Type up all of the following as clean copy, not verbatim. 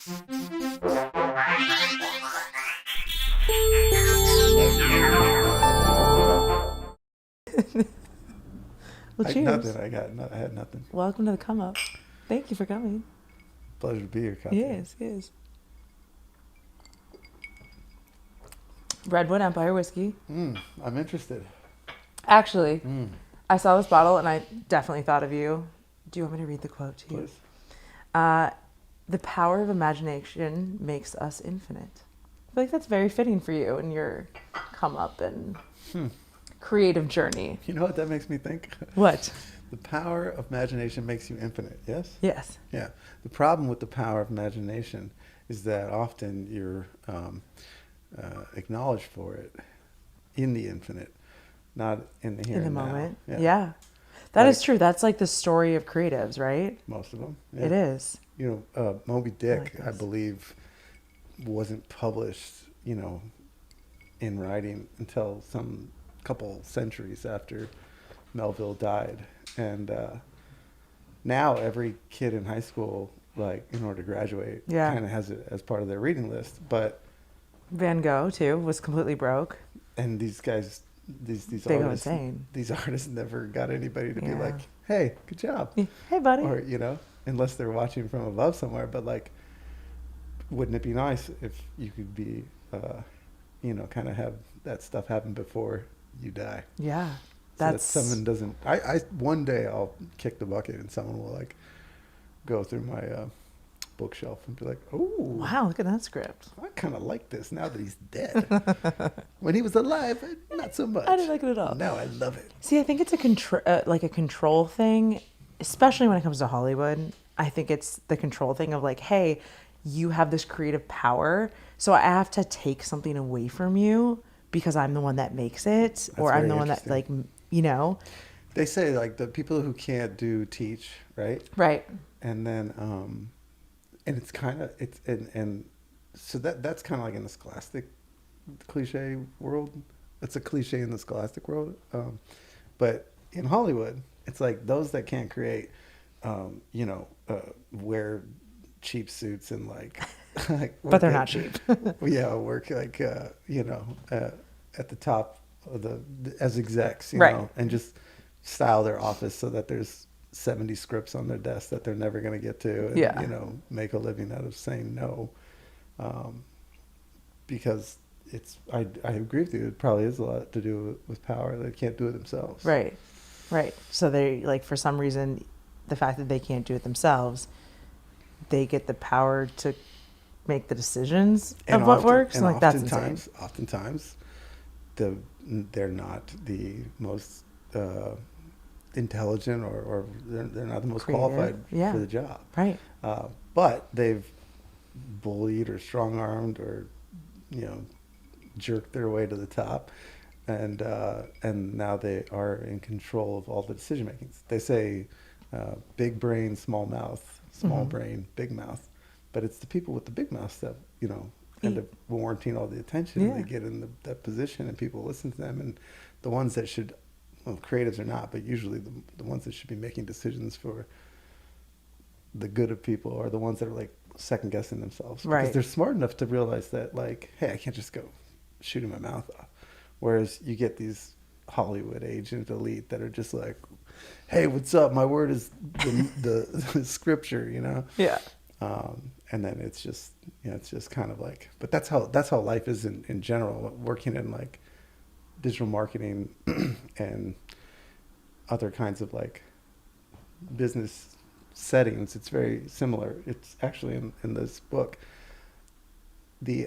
Well, cheers. Nothing. I had nothing. Welcome to the come up. Thank you for coming. Pleasure to be here, Katia. Yes, yes. Redwood Empire whiskey. I'm interested. Actually, I saw this bottle and I definitely thought of you. Do you want me to read the quote to you? Please. The power of imagination makes us infinite. I feel like that's very fitting for you and your come up and creative journey. You know what that makes me think? What? The power of imagination makes you infinite, yes? Yes. Yeah. The problem with the power of imagination is that often you're acknowledged for it in the infinite, not in the here In the and moment. now. Yeah. That is true. That's like the story of creatives, right? Most of them. Yeah. It is. You know, Moby Dick, like I this. believe, wasn't published, in writing until some couple centuries after Melville died. And now every kid in high school, like, in order to graduate, kind of has it as part of their reading list. But Van Gogh, too, was completely broke. and these guys, these They go artists, insane. these artists never got anybody to be like, "Hey, good job," Hey, buddy. or unless they're watching from above somewhere. But like, wouldn't it be nice if you could be, kind of have that stuff happen before you die? Yeah. So that someone doesn't. One day I'll kick the bucket and someone will like go through my bookshelf and be like, "Oh, wow, look at that script. I kind of like this now that he's dead. When he was alive, not so much. I didn't like it at all. Now I love it." See, I think it's a control thing, especially when it comes to Hollywood. I think it's the control thing of like, hey, you have this creative power, so I have to take something away from you because I'm the one that makes it, or I'm the one that They say like the people who can't do teach, right? Right. And then and it's kind of and so that's kind of like in the scholastic cliche world. It's a cliche in the scholastic world, but in Hollywood, it's like those that can't create, wear cheap suits and like, but they're not cheap. Work like at the top of as execs, right, and just style their office so that there's 70 scripts on their desk that they're never going to get to, and make a living out of saying no, because I agree with you, it probably is a lot to do with power. They can't do it themselves. Right. So they, like, for some reason, the fact that they can't do it themselves, they get the power to make the decisions of what works, and like, that's insane. Oftentimes they're not the most intelligent, or they're not the most creative, qualified for the job, right? But they've bullied or strong-armed or jerked their way to the top, and now they are in control of all the decision makings. They say big brain, small mouth, small brain, big mouth, but it's the people with the big mouths that end up warranting all the attention. And they get in that position, and people listen to them, and the ones that should, creatives are not, but usually the ones that should be making decisions for the good of people are the ones that are like second guessing themselves, because they're smart enough to realize that, like, hey, I can't just go shooting my mouth off. Whereas you get these Hollywood agent elite that are just like, hey, what's up? My word is the scripture, Yeah. And then it's just kind of like, but that's how life is in general. Working in like digital marketing and other kinds of like business settings, it's very similar. It's actually in this book, the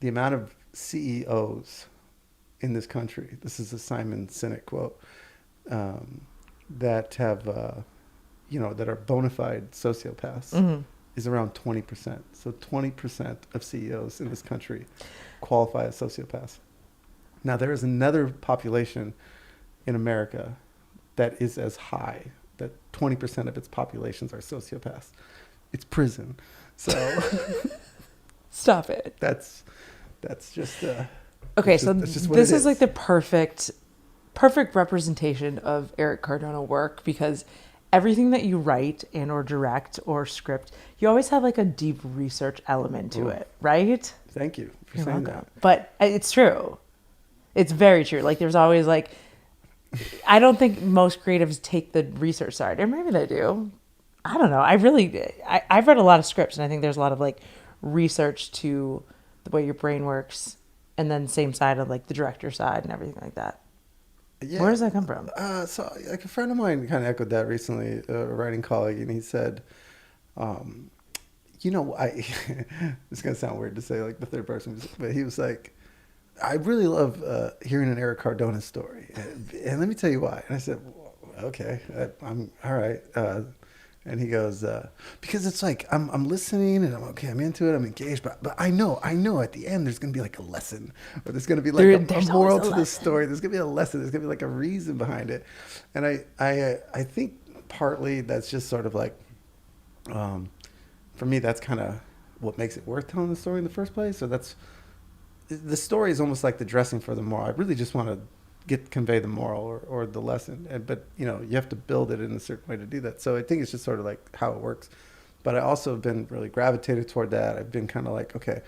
amount of CEOs in this country, this is a Simon Sinek quote, that have that are bona fide sociopaths, is around 20%. So 20% of CEOs in this country qualify as sociopaths. Now there is another population in America that is as high, that 20% of its populations are sociopaths. It's prison. So stop it. That's just okay. So this is like the perfect representation of Eric Cardona work, because everything that you write and or direct or script, you always have like a deep research element to it, right? Thank you for You're saying welcome. that. But it's true. It's very true. Like there's always like, I don't think most creatives take the research side, or maybe they do. I don't know. I've read a lot of scripts, and I think there's a lot of like research to the way your brain works, and then same side of like the director side and everything like that. Yeah. Where does that come from? So like a friend of mine kind of echoed that recently, a writing colleague, and he said, you know, it's going to sound weird to say like the third person, but he was like, I really love hearing an Eric Cardona story. And let me tell you why. And I said, well, okay, I'm all right. And he goes, because it's like, I'm listening and I'm into it. I'm engaged, but I know at the end, there's going to be like a lesson, or there's going to be like a moral to the story. There's going to be a lesson. There's going to be like a reason behind it. And I think partly that's just sort of like, for me, that's kind of what makes it worth telling the story in the first place. So the story is almost like the dressing for the moral. I really just want to convey the moral or the lesson, but you know, you have to build it in a certain way to do that. So I think it's just sort of like how it works. But I also have been really gravitated toward that. I've been kind of like, okay,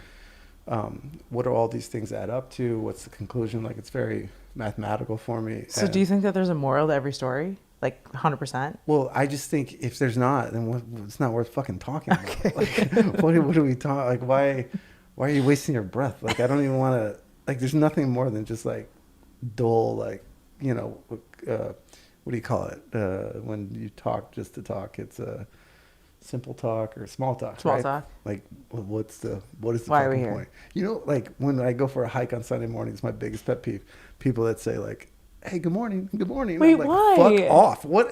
what do all these things add up to? What's the conclusion? Like, it's very mathematical for me. So do you think that there's a moral to every story? Like 100%? Well, I just think if there's not, then it's not worth fucking talking about. Okay. Like, what do we talk? Like, why are you wasting your breath? Like, I don't even want to, like, there's nothing more than just like dull, like, you know, what do you call it? When you talk just to talk, it's a simple talk or small talk. Small right? talk. Like, what is the Why are we fucking here? point? You know, like when I go for a hike on Sunday mornings, my biggest pet peeve, people that say like, hey, good morning. Wait, I'm like, why? fuck off. Why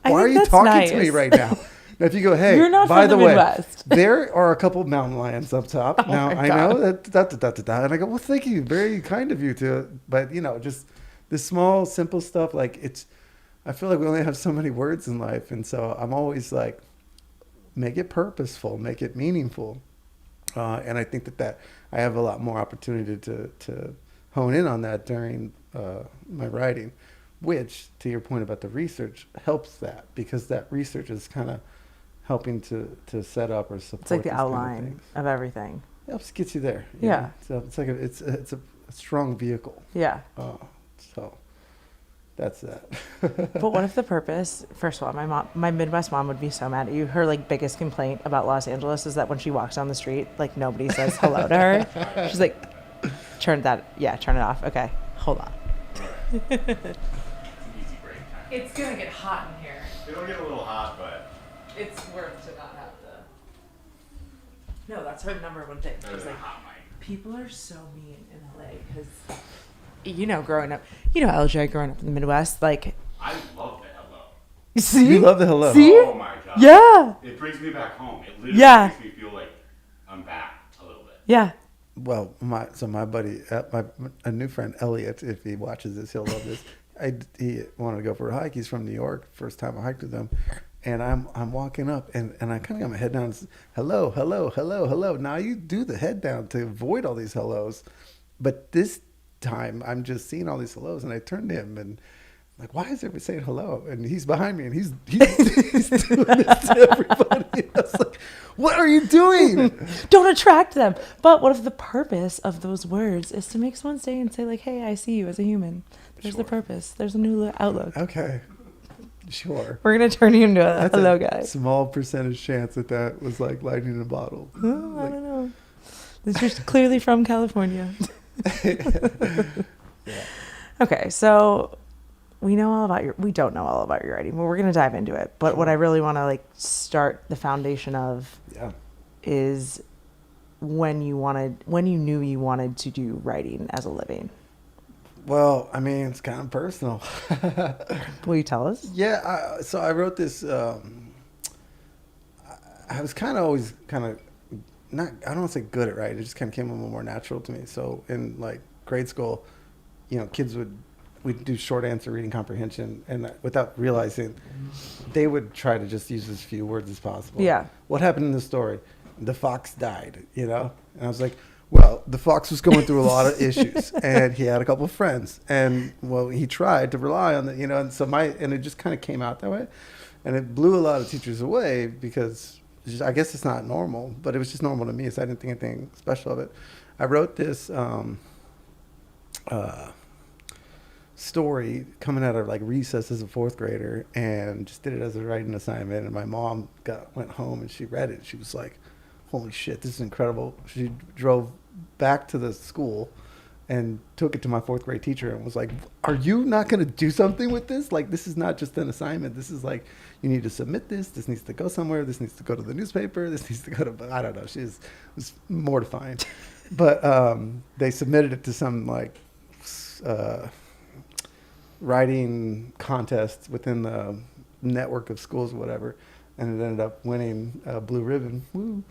are you that's talking to me nice. right now? Now, if you go, hey, You're not by from the the way, Midwest. there are a couple of mountain lions up top. Oh now, my I God. know that, and I go, well, thank you. Very kind of you to, but you know, just this small, simple stuff. Like I feel like we only have so many words in life. And so I'm always like, make it purposeful, make it meaningful. And I think that I have a lot more opportunity to hone in on that during my writing, which, to your point about the research, helps that, because that research is kind of helping to set up or support. It's like the these kind of outline things. of everything. It helps get you there. you Yeah. know? So it's like it's a strong vehicle. Yeah. So that's that. But what if the purpose, first of all, my Midwest mom would be so mad at you. Her like biggest complaint about Los Angeles is that when she walks down the street, like nobody says hello to her. She's like, turn it off. Okay, hold on. Easy break time. It's gonna get hot in here. It'll get a little hot, but It's worth to not have the. No, that's her number one thing. better She's than like, a hot mic. people are so mean in LA because, you know, LJ growing up in the Midwest, like, I love the hello. you see? You love the hello. See? Oh my god. Yeah. It brings me back home. It literally Yeah. makes me feel like I'm back a little bit. Yeah. Well, my buddy, a new friend, Elliot, if he watches this, he'll love this. He wanted to go for a hike. He's from New York. First time I hiked with him. And I'm walking up, and I kind of got my head down and said, hello, hello, hello, hello. Now you do the head down to avoid all these hellos. But this time, I'm just seeing all these hellos, and I turned to him, and I'm like, why is everybody saying hello? And he's behind me, and he's doing this to everybody. I was like, what are you doing? Don't attract them. But what if the purpose of those words is to make someone stay and say, like, hey, I see you as a human. There's the purpose. There's a new outlook. Okay, sure. We're going to turn you into a That's hello a guy. small percentage chance that was like lightning in a bottle. I don't know. This is clearly from California. Yeah. Okay, so we don't know all about your writing, but we're going to dive into it. But what I really want to like start the foundation of Yeah. is when you knew you wanted to do writing as a living. Well, I mean, it's kind of personal. Will you tell us? Yeah. So I wrote this. I was kind of always kind of not. I don't want to say good at writing. It just kind of came a little more natural to me. So in like grade school, you know, we'd do short answer reading comprehension, and without realizing, they would try to just use as few words as possible. Yeah. What happened in the story? The fox died, you know? And I was like, well, the fox was going through a lot of issues, and he had a couple of friends, and well, he tried to rely on the, you know, and so and it just kind of came out that way. And it blew a lot of teachers away because I guess it's not normal, but it was just normal to me, so I didn't think anything special of it. I wrote this story coming out of like recess as a fourth grader, and just did it as a writing assignment. And my mom went home and she read it. She was like, "Holy shit, this is incredible!" She drove back to the school and took it to my fourth grade teacher and was like, "Are you not going to do something with this? Like, this is not just an assignment. This is like, you need to submit this. This needs to go somewhere. This needs to go to the newspaper. This needs to go to," I don't know. She was mortifying. But they submitted it to some like writing contest within the network of schools or whatever. And it ended up winning a blue ribbon. Woo.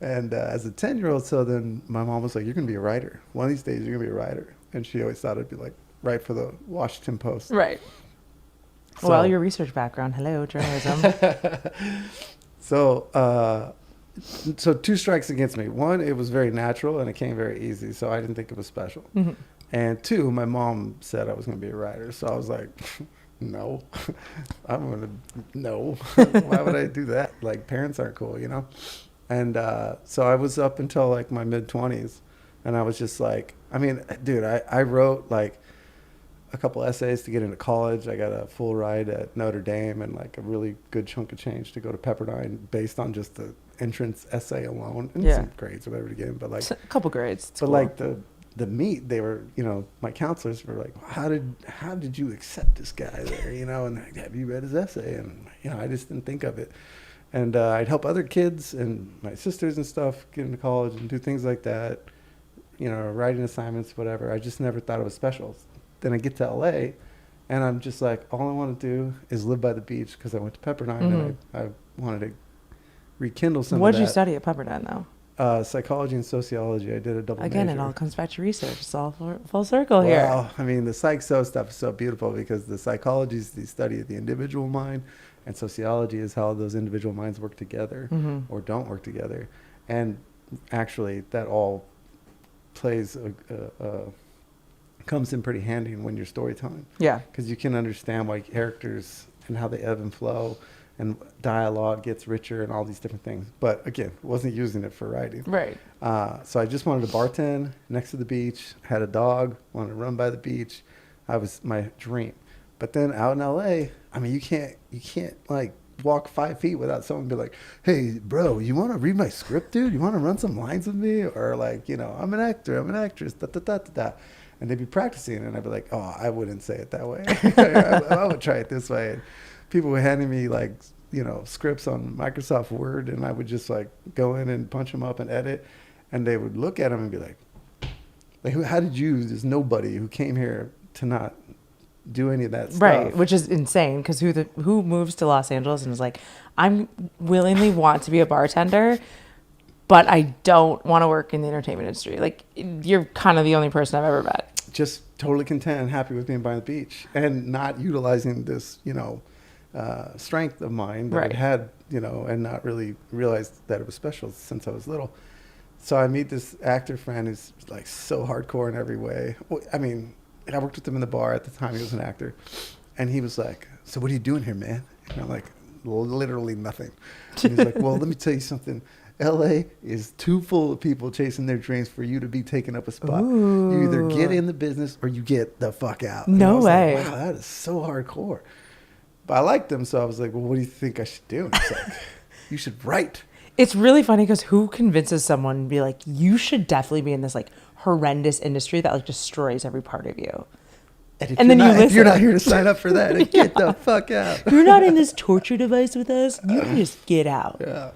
And as a 10-year-old, so then my mom was like, "You're going to be a writer. One of these days, you're going to be a writer." And she always thought I'd be like, write for the Washington Post. Right. So, Well, your research background. Hello, journalism. so two strikes against me. One, it was very natural and it came very easy, so I didn't think it was special. Mm-hmm. And two, my mom said I was going to be a writer, so I was like, no, no. Why would I do that? Like, parents aren't cool, you know? And so I was up until like my mid-20s, and I was just like, I mean, dude, I wrote like a couple essays to get into college. I got a full ride at Notre Dame and like a really good chunk of change to go to Pepperdine based on just the entrance essay alone, and some grades or whatever to get in. But like a couple grades. But cool. Like the meat, they were, you know, my counselors were like, how did you accept this guy there, you know, and have you read his essay? And, you know, I just didn't think of it. And I'd help other kids and my sisters and stuff get into college and do things like that, you know, writing assignments, whatever. I just never thought it was special. Then I get to LA and I'm just like, all I want to do is live by the beach because I went to Pepperdine and I wanted to rekindle some of that. What did you study at Pepperdine, though? Psychology and sociology. I did a double Again, major. it all comes back to research. It's all full circle here. Well, I mean, the psych-so stuff is so beautiful because the psychology is the study of the individual mind, and sociology is how those individual minds work together or don't work together. And actually, that all plays comes in pretty handy when you're storytelling. Yeah. Because you can understand why characters and how they ebb and flow, and dialogue gets richer and all these different things. But again, wasn't using it for writing. Right. So I just wanted to bartend next to the beach, had a dog, wanted to run by the beach. I was my dream. But then out in LA, I mean, you can't like walk 5 feet without someone be like, "Hey, bro, you want to read my script, dude? You want to run some lines with me?" Or like, you know, "I'm an actor, I'm an actress, da da da da da." And they'd be practicing, and I'd be like, "Oh, I wouldn't say it that way. I would try it this way." And people were handing me like, you know, scripts on Microsoft Word, and I would just like go in and punch them up and edit, and they would look at them and be like, "How did you? There's nobody who came here to not do any of that stuff." Right, which is insane because who moves to Los Angeles and is like, "I'm willingly want to be a bartender, but I don't want to work in the entertainment industry." Like, you're kind of the only person I've ever met. Just totally content and happy with being by the beach and not utilizing this, you know, strength of mine that I had, you know, and not really realized that it was special since I was little. So I meet this actor friend who's like so hardcore in every way. Well, I mean, I worked with him in the bar at the time. He was an actor. And he was like, "So what are you doing here, man?" And I'm like, "Literally nothing." And he's like, "Well, let me tell you something. LA is too full of people chasing their dreams for you to be taking up a spot. Ooh. You either get in the business or you get the fuck out." No way. Like, wow, that is so hardcore. But I liked him, so I was like, "Well, what do you think I should do?" And he's like, "You should write." It's really funny because who convinces someone to be like, "You should definitely be in this like horrendous industry that like destroys every part of you." And then if you're not here to sign up for that, then get the fuck out. You're not in this torture device with us. You can just get out. Yeah.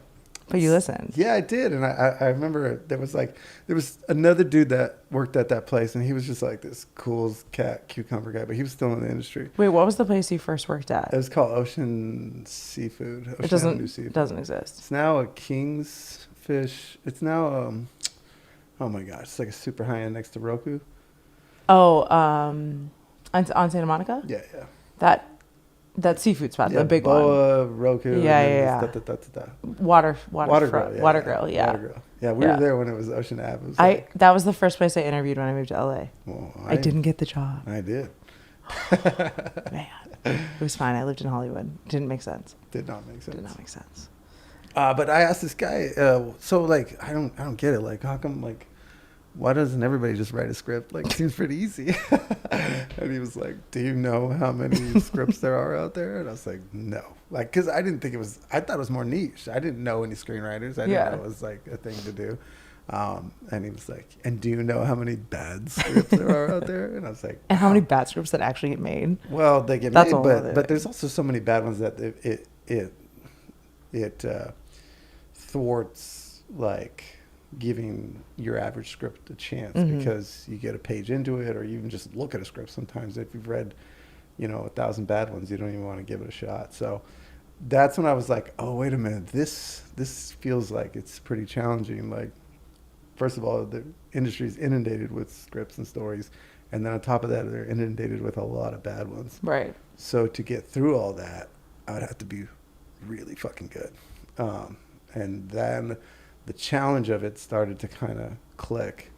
But you listened. Yeah, I did. And I remember there was another dude that worked at that place, and he was just like this cool cat cucumber guy, but he was still in the industry. Wait, what was the place you first worked at? It was called Ocean Seafood. Ocean It Avenue Seafood. doesn't exist. It's now a King's Fish. It's now oh my gosh, it's like a super high end next to Roku. Oh, on Santa Monica? Yeah. That seafood spot, Yeah, the big Boa, one. Roku. Yeah. Water Grill. Water Grill, yeah. Water Grill. Yeah, we were there when it was Ocean Ave. It was that was the first place I interviewed when I moved to LA. well, I didn't get the job. I did. Man, it was fine. I lived in Hollywood. Didn't make sense. Did not make sense. Did not make sense. But I asked this guy, so like, I don't get it. Like, how come, like, why doesn't everybody just write a script? Like, it seems pretty easy. And he was like, do you know how many scripts there are out there? And I was like, no. Like, because I didn't think it was, I thought it was more niche. I didn't know any screenwriters. I didn't know it was like a thing to do. And he was like, and do you know how many bad scripts there are out there? And I was like, And how many bad scripts that actually get made? well, they get That's made, all other but thing. there's also so many bad ones that it thwarts like giving your average script a chance because you get a page into it, or you even just look at a script. Sometimes if you've read, 1,000 bad ones, you don't even want to give it a shot. So that's when I was like, oh, wait a minute, this feels like it's pretty challenging. Like, first of all, the industry is inundated with scripts and stories, and then on top of that, they're inundated with a lot of bad ones. Right. So to get through all that, I would have to be really fucking good. And then the challenge of it started to kind of click.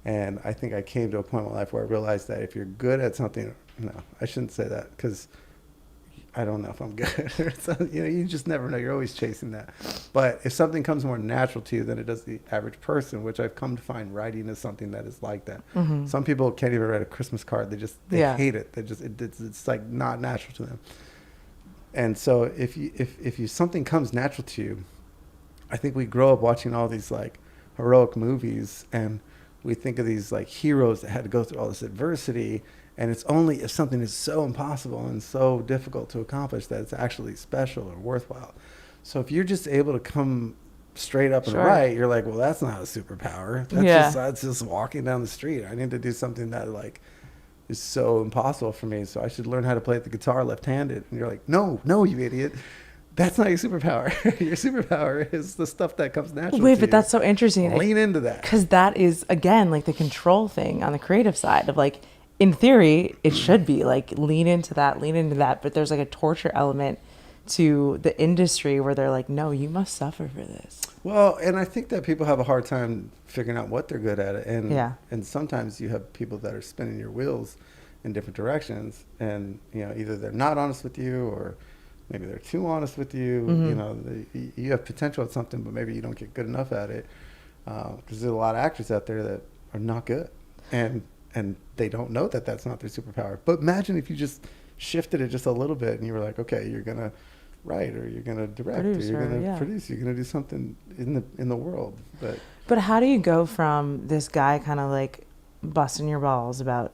And I think I came to a point in my life where I realized that if you're good at something, no, I shouldn't say that because I don't know if I'm good. So, you just never know. You're always chasing that. But if something comes more natural to you than it does the average person, which I've come to find writing is something that is like that. Mm-hmm. Some people can't even write a Christmas card. They hate it. It's like not natural to them. And so if something comes natural to you, I think we grow up watching all these like heroic movies, and we think of these like heroes that had to go through all this adversity. And it's only if something is so impossible and so difficult to accomplish that it's actually special or worthwhile. So if you're just able to come straight up and write, you're like, well, that's not a superpower. That's just walking down the street. I need to do something that like is so impossible for me. So I should learn how to play the guitar left-handed. And you're like, no, you idiot. That's not your superpower. Your superpower is the stuff that comes naturally. Wait, but that's so interesting. Lean into that. Because that is, again, like the control thing on the creative side of like, in theory, it should be like lean into that. But there's like a torture element to the industry where they're like, no, you must suffer for this. Well, and I think that people have a hard time figuring out what they're good at. And sometimes you have people that are spinning your wheels in different directions. And, either they're not honest with you, or maybe they're too honest with you. Mm-hmm. You have potential at something, but maybe you don't get good enough at it. Because there's a lot of actors out there that are not good. And they don't know that that's not their superpower. But imagine if you just shifted it just a little bit and you were like, okay, you're going to write, or you're going to direct, or you're going to produce, you're going to do something in the world. But how do you go from this guy kind of like busting your balls about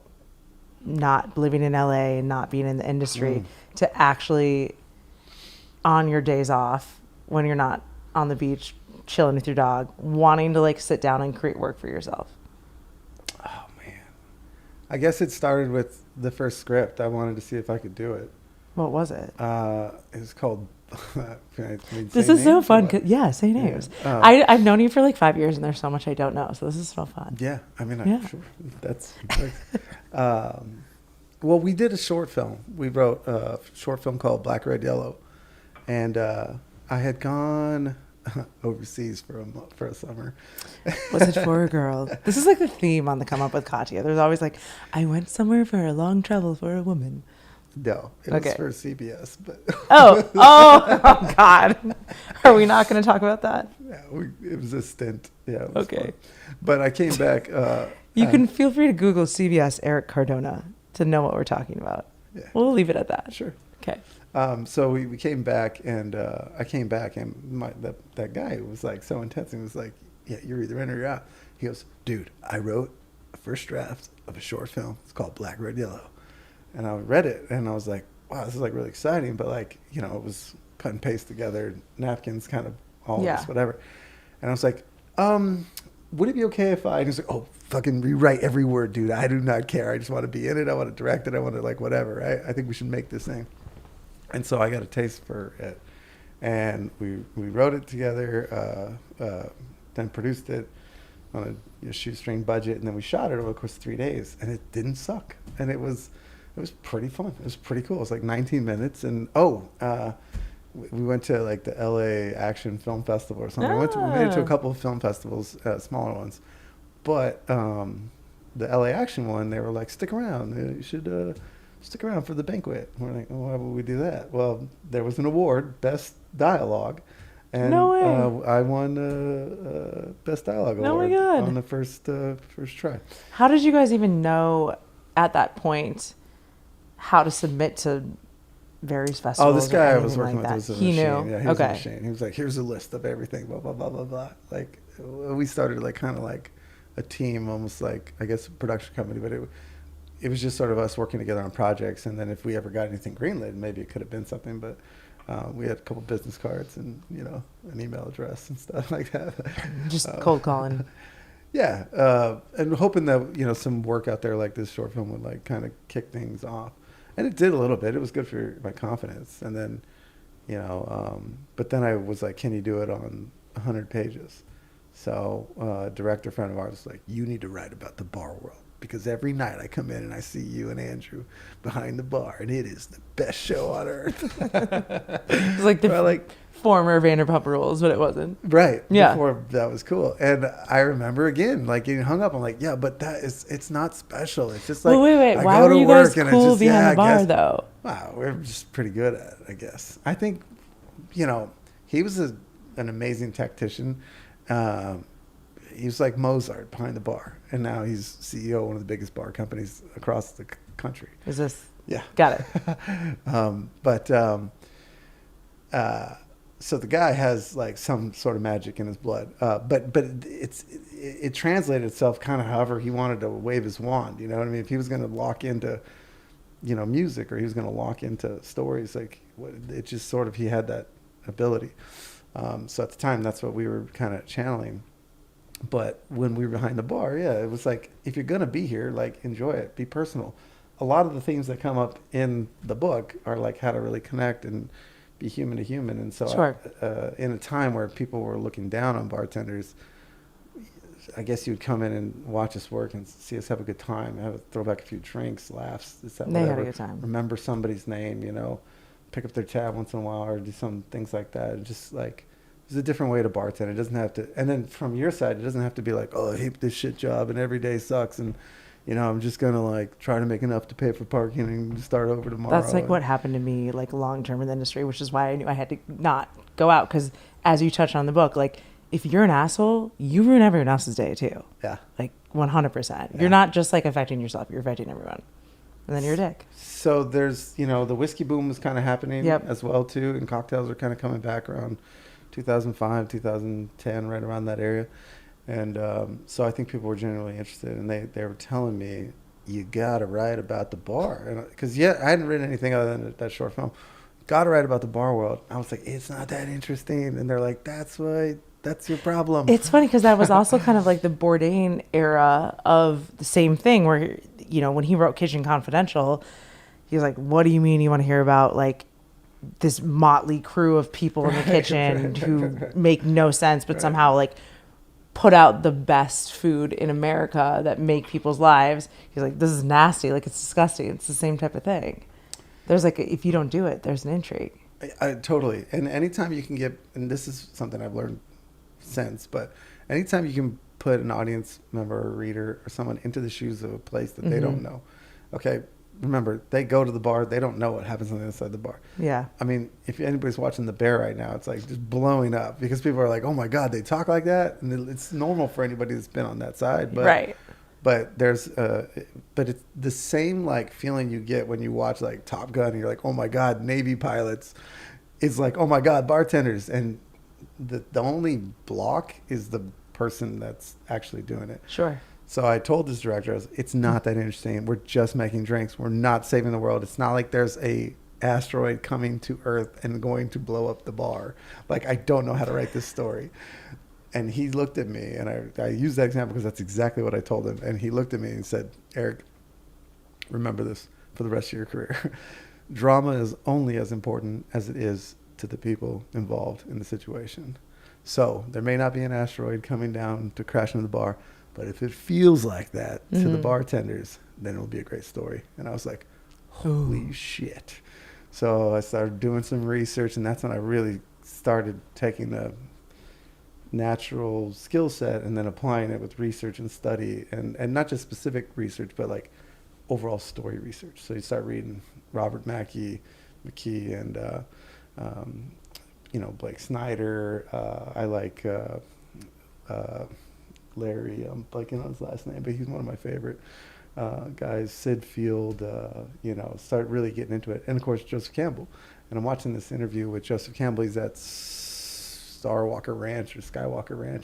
not living in LA and not being in the industry to actually on your days off when you're not on the beach chilling with your dog, wanting to like sit down and create work for yourself? I guess it started with the first script. I wanted to see if I could do it. What was it? It was called... This is so fun. Say names. Yeah. I've known you for like 5 years, and there's so much I don't know. So this is so fun. Yeah. I mean, sure. That's... well, we did a short film. We wrote a short film called Black, Red, Yellow. And I had gone... overseas for a summer. Was it for a girl? This is like the theme on the Come Up with Katia. There's always like, I went somewhere for a long travel for a woman. No, it was for CBS. But oh God. Are we not going to talk about that? Yeah, it was a stint. Yeah. It was okay. Fun. But I came back. You can feel free to Google CBS Erik Cardona to know what we're talking about. Yeah. We'll leave it at that. Sure. Okay. So we came back, and I came back, and that guy was like so intense. He was like, yeah, you're either in or you're out. He goes, dude, I wrote a first draft of a short film. It's called Black, Red, Yellow. And I read it, and I was like, wow, this is like really exciting. But like, it was cut and paste together, napkins, kind of all this, whatever. And I was like, would it be okay if I... And he's like, oh, fucking rewrite every word, dude. I do not care. I just want to be in it. I want to direct it. I want to like whatever. I think we should make this thing. And so I got a taste for it, and we wrote it together, then produced it on a shoestring budget, and then we shot it over the course of 3 days, and it didn't suck, and it was pretty fun. It was pretty cool. It was like 19 minutes, and we went to like the LA Action Film Festival or something. We made it to a couple of film festivals, smaller ones, but the LA Action one, they were like, stick around, you should stick around for the banquet. We're like, oh, why would we do that? Well, there was an award, Best Dialogue. And No way. I won Best Dialogue Oh my Award God. on the first try. How did you guys even know at that point how to submit to various festivals? Oh, this or guy I was anything working like with that? was a He machine. knew. Yeah, he was a Okay. machine. He was like, here's a list of everything, blah, blah, blah, blah, blah. Like, we started like kind of like a team, almost like, I guess, a production company, but it was just sort of us working together on projects. And then if we ever got anything greenlit, maybe it could have been something, but we had a couple business cards and, you know, an email address and stuff like that. Just cold calling. Yeah. And hoping that, you know, some work out there like this short film would like kind of kick things off. And it did a little bit. It was good for my confidence. And then, you know, but then I was like, can you do it on 100 pages? So a director friend of ours was like, you need to write about the bar world. Because every night I come in and I see you and Andrew behind the bar, and it is the best show on earth. It's like the former Vanderpump Rules, but it wasn't. Right. Yeah. Before that was cool. And I remember again, like getting hung up. I'm like, yeah, but it's not special. It's just like, Well, wait. I Why go were to you work guys and cool it's just, behind yeah, the bar, I guess, though? wow, we're just pretty good at it, I guess. I think, you know, he was an amazing tactician. He was like Mozart behind the bar. And now he's CEO of one of the biggest bar companies across the country. Is this? Yeah. Got it. So the guy has like some sort of magic in his blood, but it translated itself kind of however he wanted to wave his wand. You know what I mean? If he was going to lock into, you know, music, or he was going to lock into stories, like it just sort of, he had that ability. So at the time, that's what we were kind of channeling. But when we were behind the bar, yeah, it was like, if you're going to be here, like, enjoy it, be personal. A lot of the themes that come up in the book are like how to really connect and be human to human. And so Sure. in a time where people were looking down on bartenders, I guess you'd come in and watch us work and see us have a good time, throw back a few drinks, laughs, this, that, They whatever. had a good time. Remember somebody's name, you know, pick up their tab once in a while, or do some things like that. And just like, there's a different way to bartend. It doesn't have to, and then from your side, it doesn't have to be like, oh, I hate this shit job and every day sucks, and you know, I'm just gonna like try to make enough to pay for parking and start over tomorrow. That's like what happened to me, like long term in the industry, which is why I knew I had to not go out. Because as you touched on in the book, like if you're an asshole, you ruin everyone else's day too. Yeah. Like 100%. Yeah. You're not just like affecting yourself; you're affecting everyone, and then you're a dick. So there's, you know, the whiskey boom was kind of happening Yep. as well too, and cocktails are kind of coming back around 2005, 2010, right around that area. And so I think people were genuinely interested, and they were telling me, you gotta write about the bar, and because I hadn't written anything other than that short film. Gotta write about the bar world. I was like, it's not that interesting, and they're like, that's your problem. It's funny because that was also kind of like the Bourdain era of the same thing, where, you know, when he wrote Kitchen Confidential, he was like, what do you mean you want to hear about like this motley crew of people in the kitchen who make no sense, but somehow like put out the best food in America that make people's lives. He's like, this is nasty. Like, it's disgusting. It's the same type of thing. There's like, if you don't do it, there's an intrigue. I totally. And anytime you can get, and this is something I've learned since, but anytime you can put an audience member or reader or someone into the shoes of a place that they don't know. Okay, remember, they go to the bar, they don't know what happens on the inside the bar. Yeah. I mean, if anybody's watching The Bear right now, it's like just blowing up because people are like, oh my God, they talk like that? And it's normal for anybody that's been on that side. But, Right. But there's, but it's the same like feeling you get when you watch like Top Gun and you're like, oh my God, Navy pilots. It's like, oh my God, bartenders. And the only block is the person that's actually doing it. Sure. So I told this director, it's not that interesting. We're just making drinks. We're not saving the world. It's not like there's a asteroid coming to Earth and going to blow up the bar. Like, I don't know how to write this story. And he looked at me, and I used that example because that's exactly what I told him. And he looked at me and said, Eric, remember this for the rest of your career. Drama is only as important as it is to the people involved in the situation. So there may not be an asteroid coming down to crash into the bar, but if it feels like that to the bartenders, then it'll be a great story. And I was like, holy shit. So I started doing some research, and that's when I really started taking the natural skill set and then applying it with research and study, and not just specific research, but like overall story research. So you start reading Robert McKee, and Blake Snyder. I like Larry. I'm blanking on his last name, but he's one of my favorite guys. Sid Field. Start really getting into it, and of course Joseph Campbell. And I'm watching this interview with Joseph Campbell. He's at Skywalker Ranch or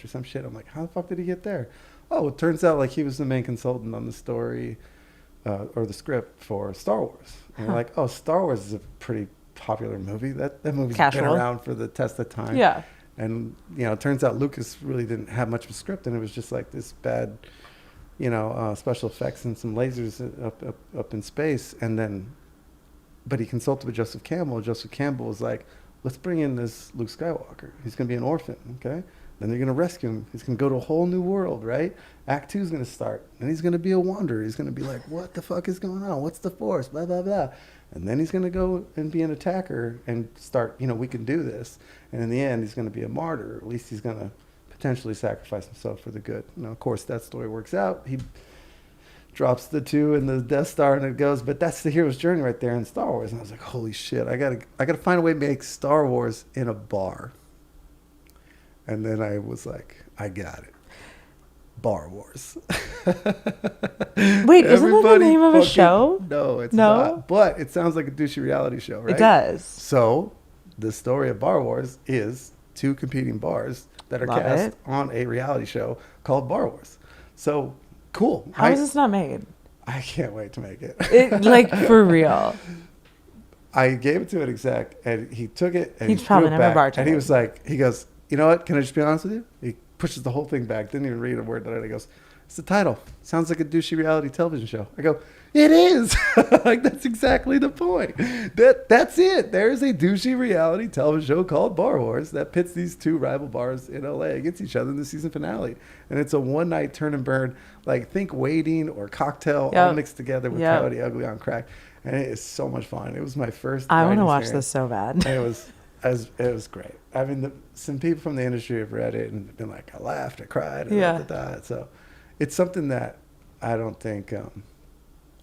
some shit. I'm like, how the fuck did he get there? Oh, it turns out like he was the main consultant on the story or the script for Star Wars. And you're like, oh, Star Wars is a pretty popular movie. That movie's been around for the test of time. Yeah. And, it turns out Lucas really didn't have much of a script, and it was just like this bad, special effects and some lasers up in space. But he consulted with Joseph Campbell. Joseph Campbell was like, let's bring in this Luke Skywalker. He's going to be an orphan, okay? Then they're going to rescue him. He's going to go to a whole new world, right? Act 2 is going to start. And he's going to be a wanderer. He's going to be like, what the fuck is going on? What's the Force? Blah, blah, blah. And then he's going to go and be an attacker and start, we can do this. And in the end, he's going to be a martyr. At least he's going to potentially sacrifice himself for the good. Of course, that story works out. He drops the 2 in the Death Star, and it goes, but that's the hero's journey right there in Star Wars. And I was like, holy shit, I gotta find a way to make Star Wars in a bar. And then I was like, I got it. Bar Wars. Wait, isn't that the name of a show? No, it's not. But it sounds like a douchey reality show, right? It does. So the story of Bar Wars is 2 competing bars that are cast on a reality show called Bar Wars. So cool. How is this not made? I can't wait to make it. For real. I gave it to an exec, and he took it, and He's probably never bartended. And he was like, he goes, you know what? Can I just be honest with you? He pushes the whole thing back. Didn't even read a word that I. He goes, it's the title. Sounds like a douchey reality television show. I go, it is. Like, that's exactly the point. That's it. There's a douchey reality television show called Bar Wars that pits these 2 rival bars in LA against each other in the season finale. And it's a one-night turn and burn, like think Waiting or Cocktail all mixed together with Coyote Ugly on crack. And it is so much fun. It was my first. I want to watch this so bad. And it was great. I mean, some people from the industry have read it and been like, I laughed, I cried, So it's something that I don't think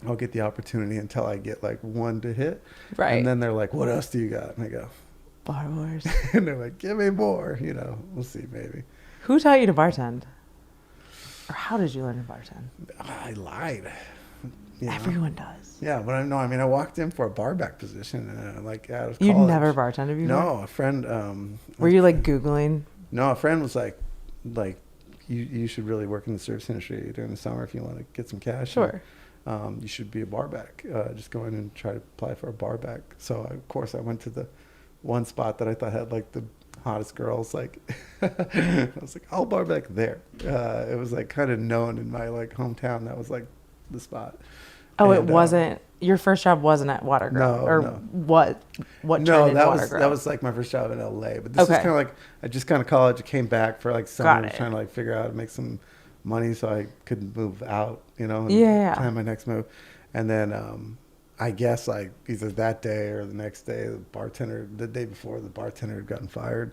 I'll get the opportunity until I get like 1 to hit. Right. And then they're like, what else do you got? And I go, Bar Wars. And they're like, give me more. We'll see, maybe. Who taught you to bartend? Or how did you learn to bartend? I lied. Everyone does. Yeah, but I walked in for a barback position, and out of college. You'd never bartended before? No, a friend. Were you like Googling? No, a friend was like, you should really work in the service industry during the summer if you want to get some cash. Sure. And, you should be a barback. Just go in and try to apply for a barback. So of course I went to the one spot that I thought had like the hottest girls. Like I was like, I'll barback there. It was like kind of known in my like hometown. That was like the spot. Oh, and, it wasn't. Your first job wasn't at Watergirl, no. What? No, that was like my first job in LA. But this is kind of like I just kind of college. I came back for like summer, trying to like figure out how to make some money so I could move out, and plan my next move. And then I guess like either that day or the next day, the day before, the bartender had gotten fired,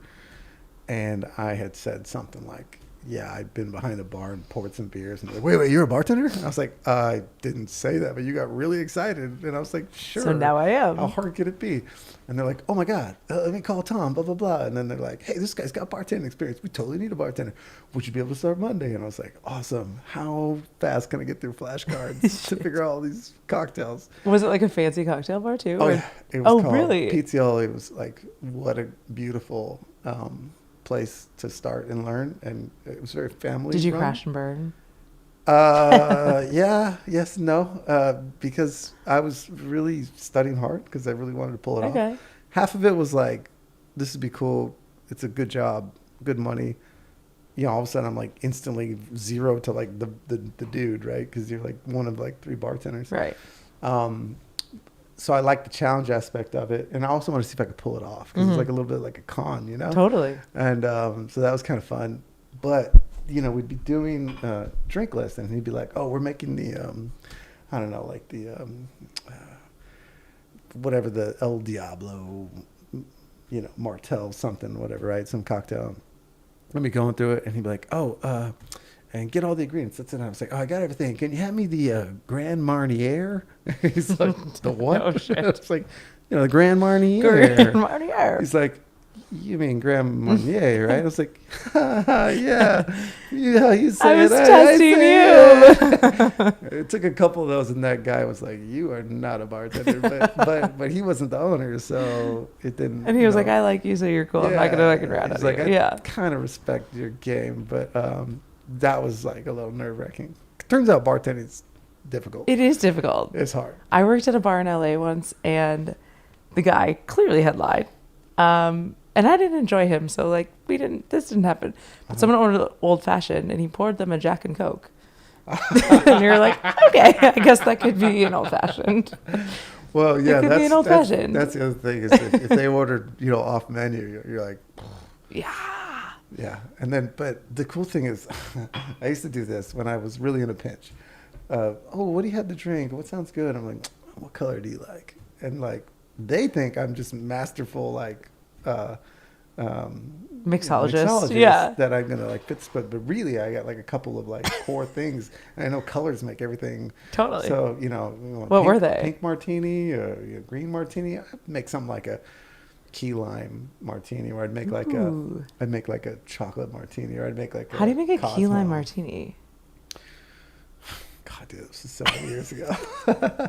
and I had said something like, yeah, I'd been behind a bar and poured some beers. And they're like, wait, you're a bartender? And I was like, I didn't say that, but you got really excited. And I was like, sure. So now I am. How hard could it be? And they're like, oh my God, let me call Tom, blah, blah, blah. And then they're like, hey, this guy's got bartending experience. We totally need a bartender. Would you be able to start Monday? And I was like, awesome. How fast can I get through flashcards to figure out all these cocktails? Was it like a fancy cocktail bar too? Oh, yeah. It was called really? PTL. It was like, what a beautiful place to start and learn, and it was very family. Did you crash and burn? Yes, no, because I was really studying hard because I really wanted to pull it off. Half of it was like, this would be cool. It's a good job, good money. All of a sudden I'm like instantly zero to like the dude, right? Because you're like one of like 3 bartenders, right? So I like the challenge aspect of it. And I also want to see if I could pull it off. Because it's like a little bit like a con, Totally. And so that was kind of fun. But, we'd be doing drink lists. And he'd be like, oh, we're making the, I don't know, like the, whatever, the El Diablo, Martel something, whatever, right? Some cocktail. Let me going through it. And he'd be like, oh, and get all the ingredients. That's it. I was like, oh, I got everything. Can you have me the Grand Marnier? He's like, the what? Oh, shit. It's like, the Grand Marnier. Grand Marnier. He's like, you mean Grand Marnier, right? I was like, yeah, you say I was it. testing you. It took a couple of those, and that guy was like, you are not a bartender, but he wasn't the owner, so it didn't. And he was like, I like you, so you're cool. I'm not going to make it around. He's like, I kind of respect your game, but that was like a little nerve wracking. Turns out bartending is difficult. It is difficult. It's hard. I worked at a bar in LA once, and the guy clearly had lied. And I didn't enjoy him, so like this didn't happen. But someone ordered old fashioned, and he poured them a Jack and Coke. And you're like, okay, I guess that could be an old fashioned. Well, yeah, could be an old-fashioned. That's the other thing is if they ordered, off menu, you're like, Yeah. yeah. And then, but the cool thing is, I used to do this when I was really in a pinch. What do you have to drink? What sounds good? I'm like, what color do you like? And like, they think I'm just masterful, like, Mixologist. Yeah. that I'm gonna like fit split, but really I got like a couple of like core things, and I know colors make everything. Totally. So What were they? Pink martini or green martini. I'd make something like a key lime martini, or I'd make like a chocolate martini, or I'd make like How do you make a key Cosmo. lime martini? God, dude, this is so many years ago. I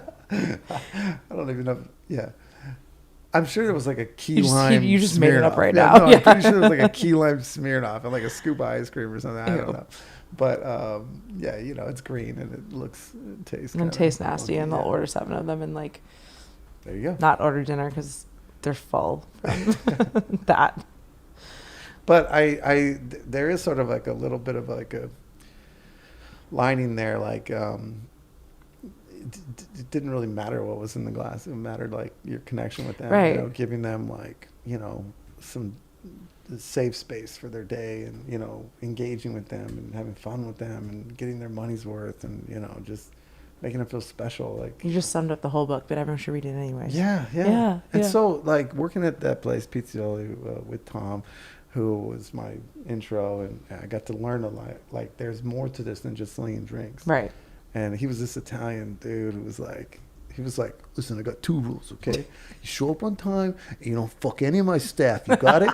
don't even know. Yeah. I'm sure there was like a key lime. You just made it up Smirnoff. right Yeah, now. no, Yeah. I'm pretty sure there was like a key lime Smirnoff and like a scoop of ice cream or something. I don't Ew. know. But yeah, it's green and it tastes. And tastes nasty, and they'll order 7 of them and like There you go. not order dinner because they're full from that. But there is sort of like a little bit of like a lining there, like it didn't really matter what was in the glass. It mattered like your connection with them, Right. Giving them like, some safe space for their day, and, engaging with them and having fun with them and getting their money's worth, and, just making them feel special. Like, You just summed up the whole book, but everyone should read it anyways. yeah. Yeah, And yeah. so like working at that place, Pizzioli, with Tom, who was my intro, and I got to learn a lot. Like, there's more to this than just slinging drinks. Right. And he was this Italian dude who was like, listen, I got 2 rules, okay? You show up on time, and you don't fuck any of my staff. You got it?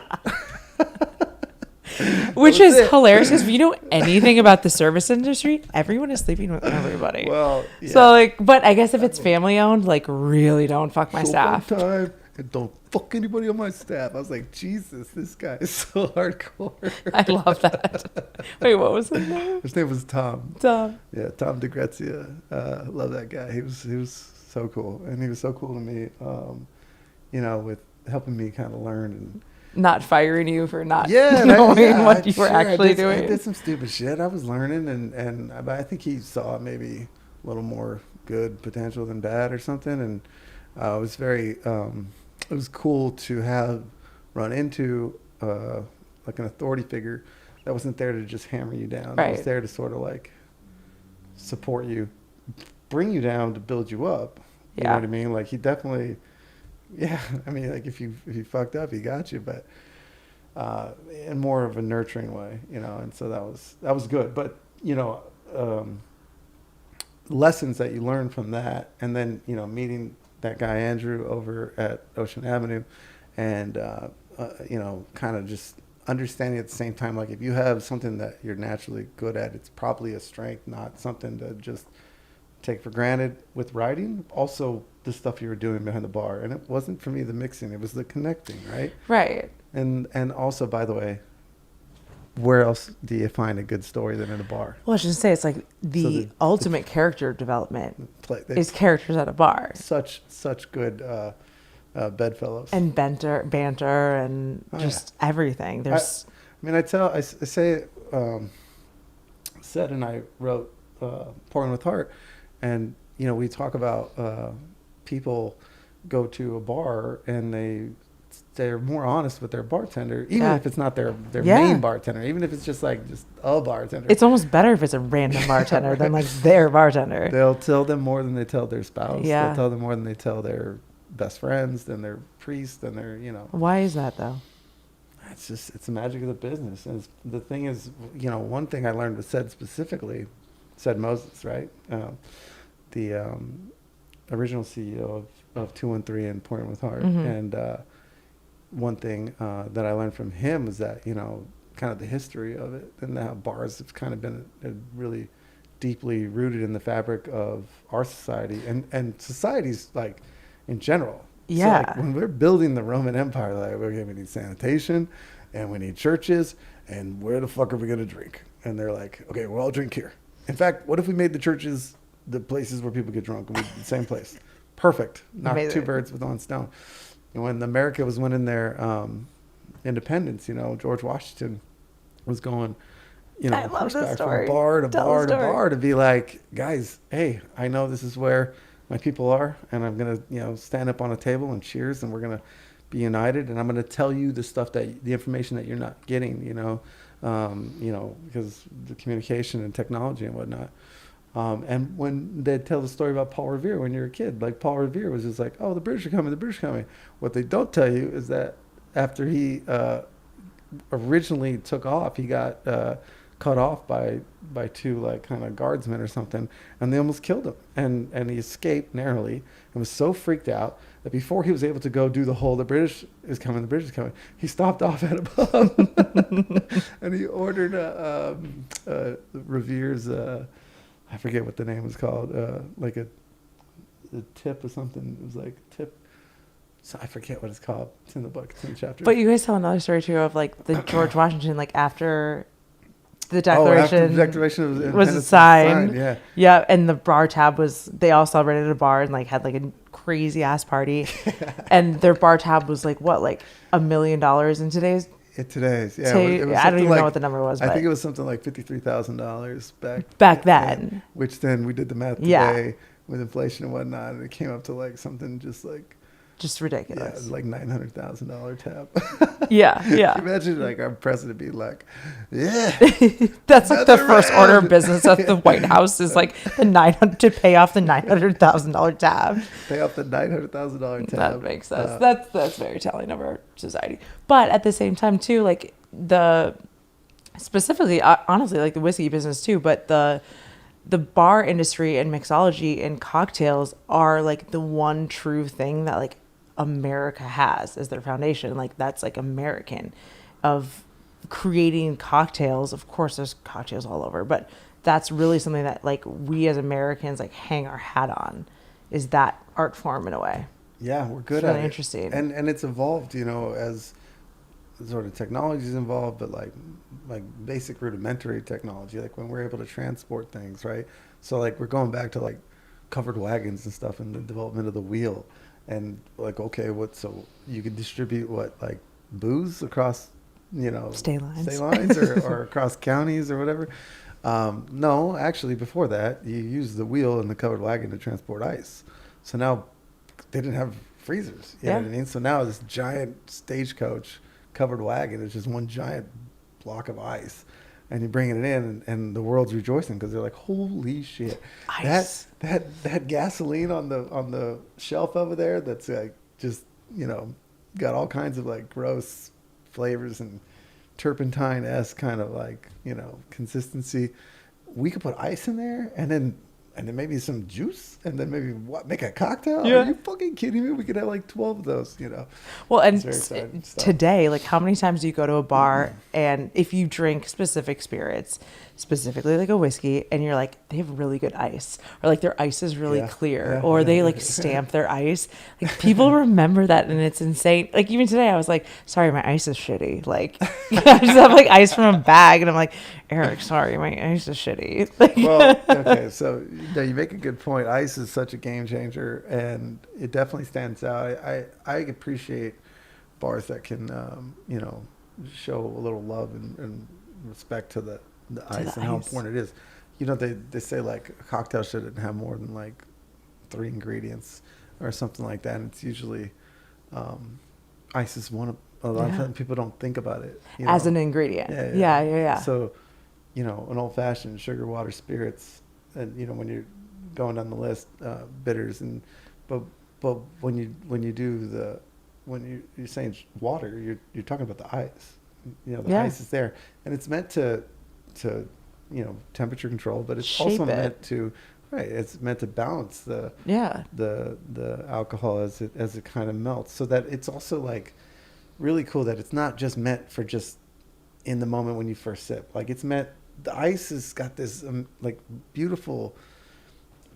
Which is hilarious because if you know anything about the service industry, everyone is sleeping with everybody. Well, yeah. So like, but I guess if it's family owned, like really don't fuck my Show staff. up on time, and don't fuck anybody on my staff. I was like, Jesus, this guy is so hardcore. I love that. Wait, what was his name? His name was Tom. Tom. Yeah, Tom DeGrazia. Love that guy. He was so cool, and he was so cool to me. With helping me kind of learn and Not firing you for not knowing what you were actually doing. I did some stupid shit. I was learning, and I think he saw maybe a little more good potential than bad or something, and it was very. It was cool to have run into like an authority figure that wasn't there to just hammer you down. Right. It was there to sort of like support you, bring you down to build you up. You know Yeah. what I mean? Like, he definitely, yeah. I mean, like, if you fucked up, he got you, but in more of a nurturing way, And so that was good. But lessons that you learn from that, and then meeting that guy Andrew over at Ocean Avenue, and kind of just understanding at the same time, like, if you have something that you're naturally good at, it's probably a strength, not something to just take for granted with writing. Also, the stuff you were doing behind the bar, and it wasn't for me the mixing, it was the connecting, right? Right. And also, by the way, where else do you find a good story than in a bar? Well, I should say it's like the ultimate character development is characters at a bar. Such good bedfellows. And banter and just everything. There's I said, and I wrote Pouring with Heart, and we talk about people go to a bar and they're more honest with their bartender, even if it's not their main bartender, even if it's just a bartender. It's almost better if it's a random bartender than like their bartender. They'll tell them more than they tell their spouse. Yeah. They'll tell them more than they tell their best friends, than their priest, than their, Why is that though? it's the magic of the business. And the thing is, one thing I learned was said Moses, right? The original CEO of 213 and Pouring with Heart. Mm-hmm. And one thing that I learned from him was that, kind of the history of it, and how bars have kind of been really deeply rooted in the fabric of our society and societies, like, in general. Yeah. So, like, when we're building the Roman Empire, like, we need sanitation, and we need churches, and where the fuck are we going to drink? And they're like, okay, we'll all drink here. In fact, what if we made the churches the places where people get drunk? And we the same place. Perfect. Knock two birds with one stone. And when America was winning their independence, George Washington was going, I love this story. from bar to Tell bar the to story. bar to be like, guys, hey, I know this is where my people are, and I'm going to, stand up on a table and cheers, and we're going to be united, and I'm going to tell you the information that you're not getting, because the communication and technology and whatnot. And when they tell the story about Paul Revere when you're a kid, like, Paul Revere was just like, oh, the British are coming. What they don't tell you is that after he originally took off, he got cut off by two, like, kind of guardsmen or something, and they almost killed him. And he escaped narrowly and was so freaked out that before he was able to go do the whole the British is coming, he stopped off at a pub and he ordered Revere's I forget what the name was called, like a tip or something. It was like tip. So I forget what it's called. It's in the book. It's in the chapter. But you guys tell another story too of, like, the George Washington, like, after the after Declaration, the Declaration of was Independence signed. yeah. And the bar tab they all celebrated at a bar and, like, had, like, a crazy ass party. And their bar tab was like what, like $1 million in today's? Today's, yeah. I don't even know what the number was. I but think it was something like $53,000 back then. Which then we did the math today with inflation and whatnot, and it came up to, like, something just ridiculous. Yeah, like $900,000 tab. Yeah. Imagine, like, our president being like, yeah. That's like the first order of business at the White House is, like, to pay off the $900,000 tab. Pay off the $900,000 tab. That makes sense. That's very telling of our society. But at the same time too, like, specifically, honestly, like, the whiskey business too, but the bar industry and mixology and cocktails are, like, the one true thing that, like, America has as their foundation. Like, that's, like, American of creating cocktails. Of course there's cocktails all over, but that's really something that, like, we as Americans, like, hang our hat on, is that art form in a way. Yeah, we're good it's at really it. Interesting. And it's evolved, as sort of technology is involved, but like basic rudimentary technology, like when we're able to transport things, right? So, like, we're going back to, like, covered wagons and stuff and the development of the wheel. And, like, okay, so you could distribute like booze across, state lines or across counties or whatever. No, actually, before that, you use the wheel and the covered wagon to transport ice. So now they didn't have freezers. You know what I mean? So now this giant stagecoach covered wagon is just one giant block of ice. And you're bringing it in, and the world's rejoicing because they're like, "Holy shit! Ice. That gasoline on the shelf over there, that's, like, just, got all kinds of, like, gross flavors and turpentine-esque kind of, like, consistency. We could put ice in there, and then maybe some juice, and then maybe make a cocktail? Yeah. Are you fucking kidding me? We could have, like, 12 of those, Well, and It's today, like, how many times do you go to a bar and if you drink specific spirits, specifically like a whiskey, and you're like, they have really good ice, or, like, their ice is really clear, or they, like, stamp their ice. Like, people remember that, and it's insane. Like, even today, I was like, sorry, my ice is shitty. Like, I just have, like, ice from a bag, and I'm like, Eric, sorry, my ice is shitty. Well, okay, so you make a good point. Ice is such a game changer, and it definitely stands out. I appreciate bars that can, show a little love and respect to the ice and how important it is. They say, like, a cocktail shouldn't have more than, like, 3 ingredients or something like that. And it's usually ice is one of a lot of times people don't think about it as an ingredient. Yeah. So, an old fashioned, sugar, water, spirits, and when you're going down the list, bitters, but when you're saying water, you're talking about the ice. the Yeah. ice is there, and it's meant to temperature control, but it's Shape also it. meant to, right? It's meant to balance Yeah. the alcohol as it kind of melts, so that it's also like really cool that it's not just meant for just in the moment when you first sip. Like it's meant, the ice has got this like beautiful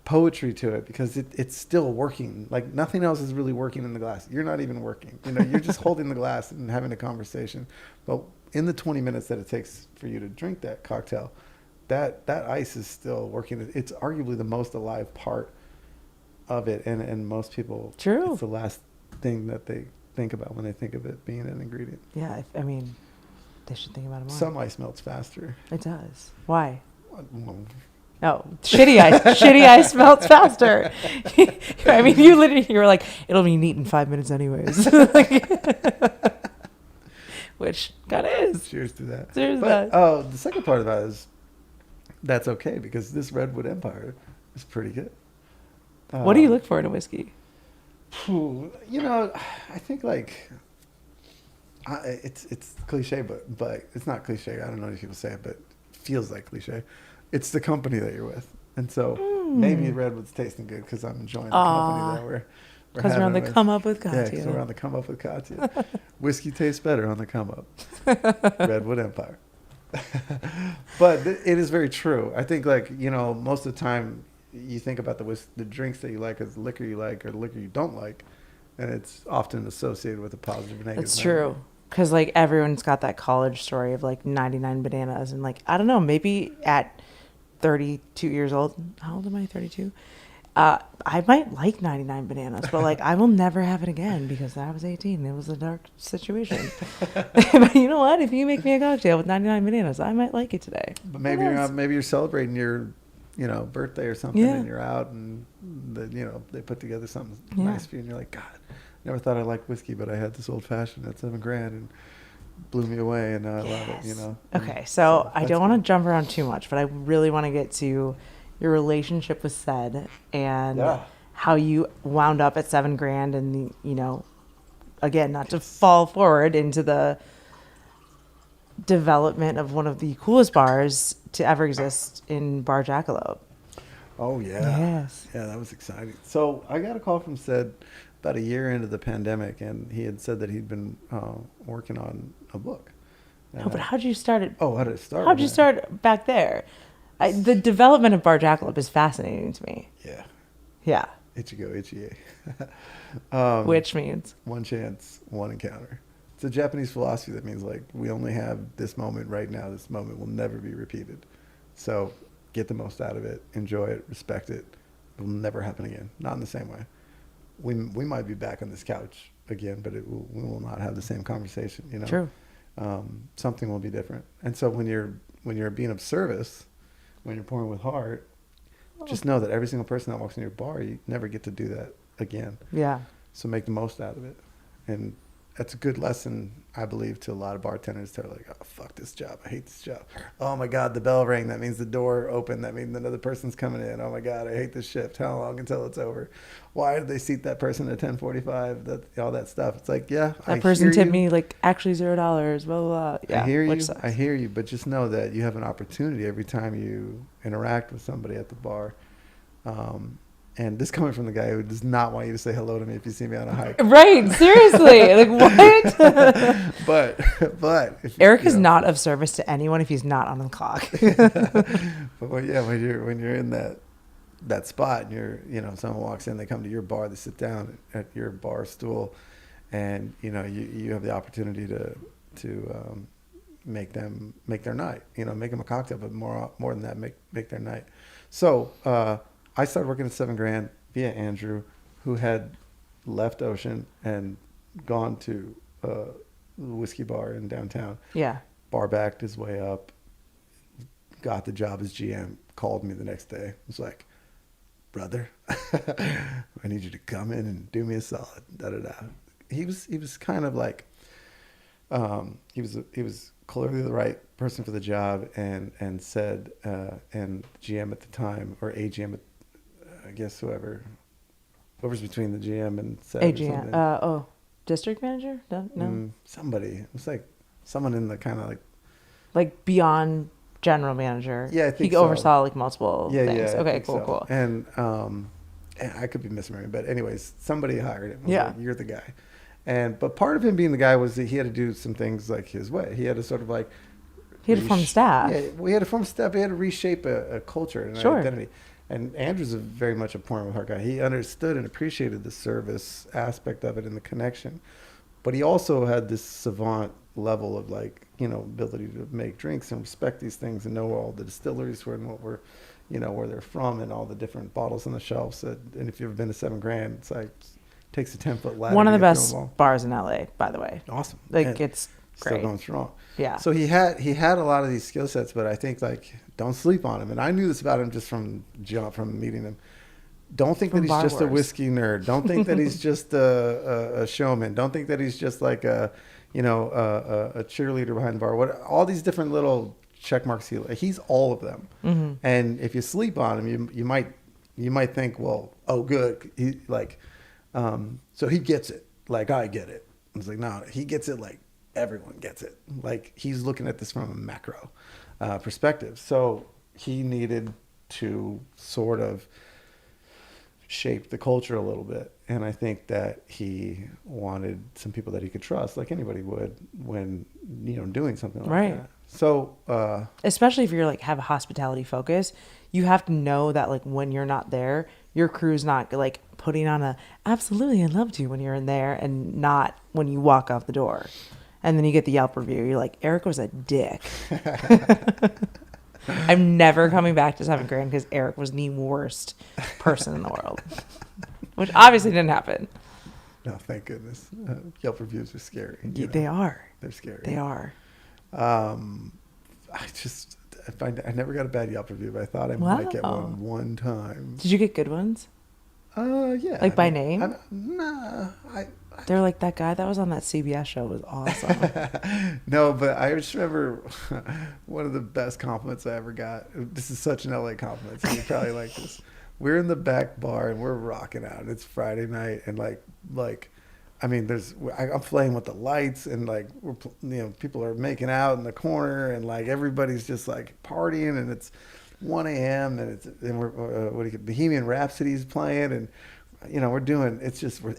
poetry to it because it's still working. Like nothing else is really working in the glass. You're not even working. You're just holding the glass and having a conversation. But in the 20 minutes that it takes for you to drink that cocktail, that ice is still working. It's arguably the most alive part of it, and most people, True. it's the last thing that they think about when they think of it being an ingredient. Yeah. I mean, they should think about it more. Some ice melts faster. It does. Why? Well, Oh, shitty ice. Shitty ice melts faster. I mean, you were like, it'll be neat in 5 minutes anyways. Which kind of is. cheers to that. Cheers to But that. the second part of that is that's okay because this Redwood Empire is pretty good. What do you look for in a whiskey? I think like it's cliche, but it's not cliche. I don't know if people say it, but it feels like cliche. It's the company that you're with, and so maybe Redwood's tasting good because I'm enjoying the company that we're Because we're on the having with- come up with Yeah, Katia. because we're on the come up with Katia. Whiskey tastes better on the come up. Redwood Empire. But it is very true. I think most of the time you think about the drinks that you like as the liquor you like or the liquor you don't like, and it's often associated with a positive and negative. That's true. Because everyone's got that college story of 99 bananas, and I don't know, maybe at 32 years old, how old am I? 32. I might like 99 bananas, but I will never have it again because I was 18. It was a dark situation. But you know what? If you make me a cocktail with 99 bananas, I might like it today. But maybe you're celebrating your birthday or something, and you're out and they put together something nice for you, and you're like, God, never thought I liked whiskey, but I had this old fashioned at $7,000 and blew me away, and now I love it. Okay, so I don't want to jump around too much, but I really want to get to your relationship with Sed and how you wound up at $7,000, and again, not to fall forward into the development of one of the coolest bars to ever exist in Bar Jackalope. Oh yeah. Yes. Yeah, that was exciting. So I got a call from Sed about a year into the pandemic, and he had said that he'd been working on a book. No, but how'd you start it? Oh, how did it start? How'd you start back there? The development of Bar Jackalope is fascinating to me. Yeah. Yeah. Itchy go, itchy. A. Which means? One chance, one encounter. It's a Japanese philosophy that means we only have this moment right now. This moment will never be repeated. So get the most out of it, enjoy it, respect it. It will never happen again. Not in the same way. We might be back on this couch again, but we will not have the same conversation. True. Something will be different. And so when you're being of service, when you're pouring with heart, just know that every single person that walks in your bar, you never get to do that again. Yeah. So make the most out of it. And that's a good lesson, I believe, to a lot of bartenders that are like, oh, fuck this job. I hate this job. Oh, my God, the bell rang. That means the door opened. That means another person's coming in. Oh, my God, I hate this shift. How long until it's over? Why did they seat that person at 10:45? All that stuff. It's like, yeah, That person tipped me actually $0, blah, blah, blah. Yeah, I hear you. sucks. I hear you. But just know that you have an opportunity every time you interact with somebody at the bar. And this coming from the guy who does not want you to say hello to me if you see me on a hike. Right, seriously. What? But if, Erik is not of service to anyone if he's not on the clock. But when you're in that spot and someone walks in, they come to your bar, they sit down at your bar stool, and you have the opportunity to make their night. Make them a cocktail, but more than that, make their night. So I started working at $7,000 via Andrew, who had left Ocean and gone to a whiskey bar in downtown. Yeah. Bar backed his way up, got the job as GM, called me the next day. Was like, brother, I need you to come in and do me a solid. Da da da. He was kind of like, he was clearly the right person for the job, and said, and GM at the time, or AGM, I guess whoever's between the GM and said AGM. District manager? No. somebody. It was like someone in the kind of Like beyond general manager. Yeah, I think he so. oversaw like multiple yeah, things. yeah. I Okay, think cool, so. cool. And I could be misremembering, but anyways, somebody hired him. Was Yeah. like, you're the guy. But part of him being the guy was that he had to do some things like his way. He had to sort of like He had to form staff. Yeah, we had to form staff. We had to reshape a culture and an Sure. identity. And Andrew's very much a point with heart guy. He understood and appreciated the service aspect of it and the connection, but he also had this savant level of like, ability to make drinks and respect these things and know all the distilleries were and what were, where they're from and all the different bottles on the shelves. And if you've ever been to 7 Grand, it's like takes a 10-foot ladder. One of to the get best through them all. bars in LA, by the way. Awesome. Like And it's still great. going strong. Yeah. So he had a lot of these skill sets, but I think like don't sleep on him. And I knew this about him just from meeting him. Don't think From that he's Bar just a Wars. whiskey nerd. Don't think that he's just a showman. Don't think that he's just like a cheerleader behind the bar. All these different little check marks. He's all of them. Mm-hmm. And if you sleep on him, you might think, well, oh, good. So he gets it. Like I get it. It's like, no, he gets it like everyone gets it. Like he's looking at this from a macro perspective. So he needed to sort of shape the culture a little bit. And I think that he wanted some people that he could trust, like anybody would when, doing something like Right. that. So, Especially if you're like have a hospitality focus, you have to know that like when you're not there, your crew's not like putting on a absolutely I'd love to when you're in there and not when you walk out the door. And then you get the Yelp review. You're like, Eric was a dick. I'm never coming back to 7 Grand because Eric was the worst person in the world. Which obviously didn't happen. no, thank goodness. Yelp reviews are scary. They are. They're scary. They are. I never got a bad Yelp review, but I thought I might get Wow. one time. Did you get good ones? Yeah. Like by name? Nah, They're like that guy that was on that CBS show was awesome. no, but I just remember one of the best compliments I ever got. This is such an LA compliment, so you probably like this. We're in the back bar and we're rocking out. It's Friday night, and I'm playing with the lights, and like people are making out in the corner, and like everybody's just like partying, and it's 1 a.m. and we're Bohemian Rhapsody's playing, and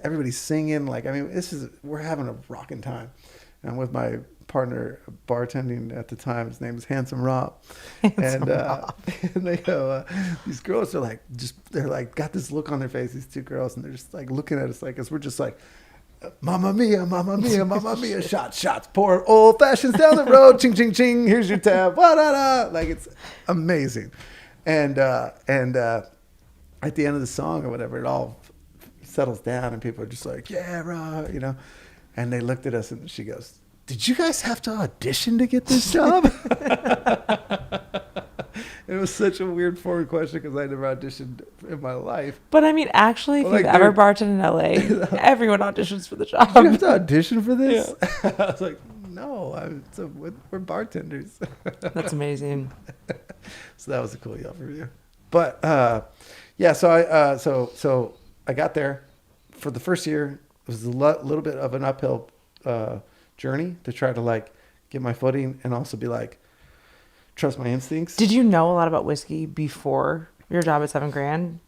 everybody's singing. We're having a rocking time. And I'm with my partner bartending at the time. His name is Handsome Rob. And they go, these girls are they're like, got this look on their face, these 2 girls, and they're just like looking at us like, as we're just like, Mamma mia, mamma mia, mamma mia, shots, pour old fashions down the road, ching, ching, ching, here's your tab, wa-da-da. Like, it's amazing. And at the end of the song or whatever, it all settles down and people are just like, yeah, rah, and they looked at us and she goes, did you guys have to audition to get this job? It was such a weird forward question because I never auditioned in my life. But I mean, actually, if Well, you've like, ever they're- bartended in LA, everyone auditions for the job. Did you have to audition for this? I was like, no, we're bartenders. That's amazing. So that was a cool Yelp review. But yeah, so I got there for the first year. It was a little bit of an uphill journey to try to like get my footing and also be like trust my instincts. Did you know a lot about whiskey before your job at 7 Grand?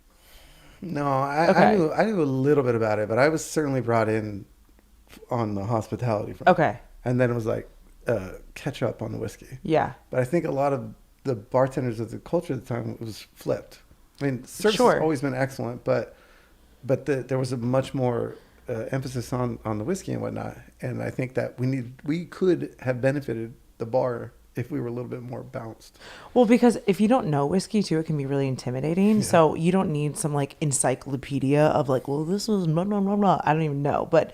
No, I knew a little bit about it, but I was certainly brought in on the hospitality front. Okay. And then it was like catch up on the whiskey. Yeah. But I think a lot of the bartenders of the culture at the time was flipped. I mean, service Sure. has always been excellent, but there was a much more emphasis on the whiskey and whatnot. And I think that we could have benefited the bar if we were a little bit more balanced. Well, because if you don't know whiskey too, it can be really intimidating. Yeah. So you don't need some like encyclopedia of like, well, this is blah, blah, blah, blah. I don't even know. But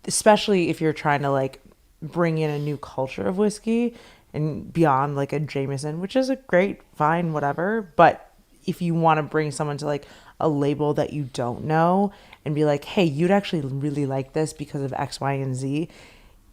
especially if you're trying to like bring in a new culture of whiskey and beyond like a Jameson, which is a great, fine, whatever. But if you want to bring someone to like a label that you don't know and be like, hey, you'd actually really like this because of X, Y, and Z,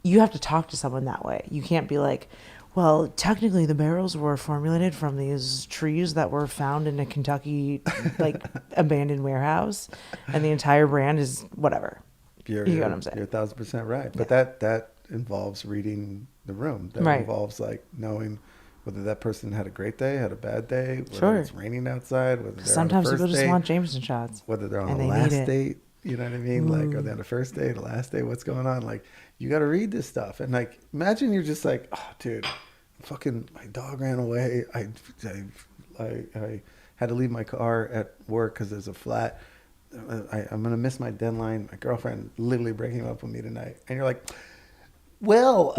you have to talk to someone that way. You can't be like, well, technically the barrels were formulated from these trees that were found in a Kentucky like abandoned warehouse, and the entire brand is whatever. You're You get what I'm saying? You're 1,000% right. But that involves reading the room. That Right. involves like knowing whether that person had a great day, had a bad day, whether Sure. it's raining outside, whether they're on a Sometimes first people just date, want Jameson shots. whether they're on and a they need last it. date. You know what I mean? Like, are they on a first date, a last date? What's going on? Like, you got to read this stuff. And like, imagine you're just like, oh, dude, fucking, my dog ran away. I had to leave my car at work because there's a flat. I'm going to miss my deadline. My girlfriend literally breaking up with me tonight. And you're like, well,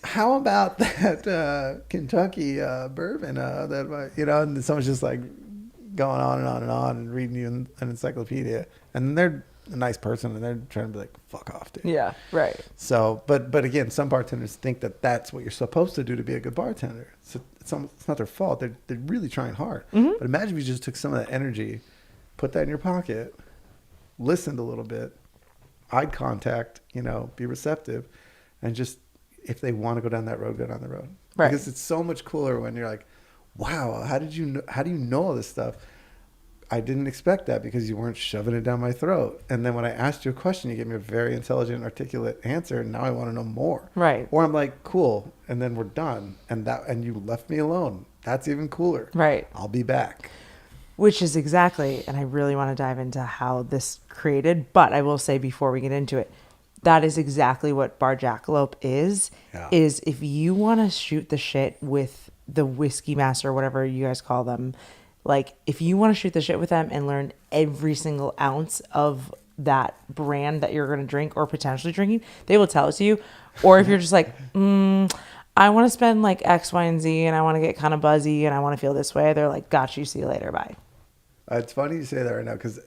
how about that Kentucky bourbon? And someone's just like going on and on and on and reading you an encyclopedia. And they're a nice person and they're trying to be like, fuck off, dude. Yeah, right. So, but again, some bartenders think that that's what you're supposed to do to be a good bartender. So it's not their fault. They're really trying hard. Mm-hmm. But imagine if you just took some of that energy, put that in your pocket, listened a little bit, eye contact, be receptive, and just, if they want to go down that road, go down the road. Right. Because it's so much cooler when you're like, wow, how do you know all this stuff? I didn't expect that because you weren't shoving it down my throat. And then when I asked you a question, you gave me a very intelligent, articulate answer, and now I want to know more. Right. Or I'm like, cool, and then we're done, and you left me alone. That's even cooler. Right. I'll be back. Which is exactly, and I really want to dive into how this created, but I will say before we get into it, that is exactly what Bar Jackalope is. Yeah. Is if you want to shoot the shit with the whiskey master, whatever you guys call them, like if you want to shoot the shit with them and learn every single ounce of that brand that you're going to drink or potentially drinking, they will tell it to you. Or if you're just like, I want to spend like X, Y, and Z and I want to get kind of buzzy and I want to feel this way, they're like, got you, see you later, bye. It's funny you say that right now because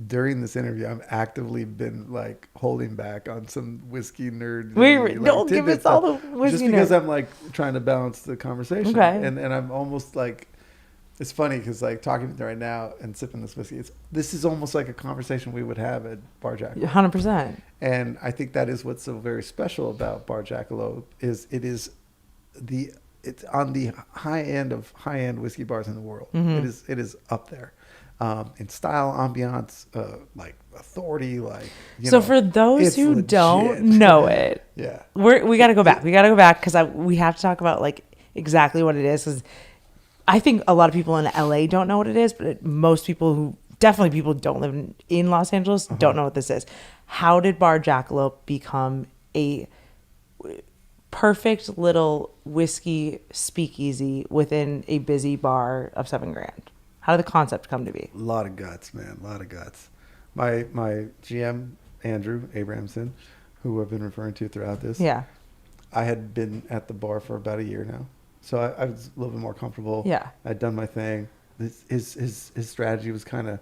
during this interview, I've actively been like holding back on some whiskey nerd. Wait, don't give us all the whiskey just because nerd. I'm like trying to balance the conversation. Okay. And I'm almost like, it's funny because like talking to you right now and sipping this whiskey, this is almost like a conversation we would have at Bar Jackalope. 100%. And I think that is what's so very special about Bar Jackalope is it's on the high end whiskey bars in the world. Mm-hmm. It is up there. In style, ambiance, like authority, like For those who legit. don't know it, Yeah, we got to go back. We got to go back because we have to talk about like exactly what it is. Because I think a lot of people in LA don't know what it is, but most people people don't live in Los Angeles don't know what this is. How did Bar Jackalope become a perfect little whiskey speakeasy within a busy bar of $7 grand? How did the concept come to be? a lot of guts, man, a lot of guts. My GM Andrew Abrahamson, who I've been referring to throughout this. Yeah. I had been at the bar for about a year now, so I was a little bit more comfortable. Yeah. I'd done my thing. His strategy was kind of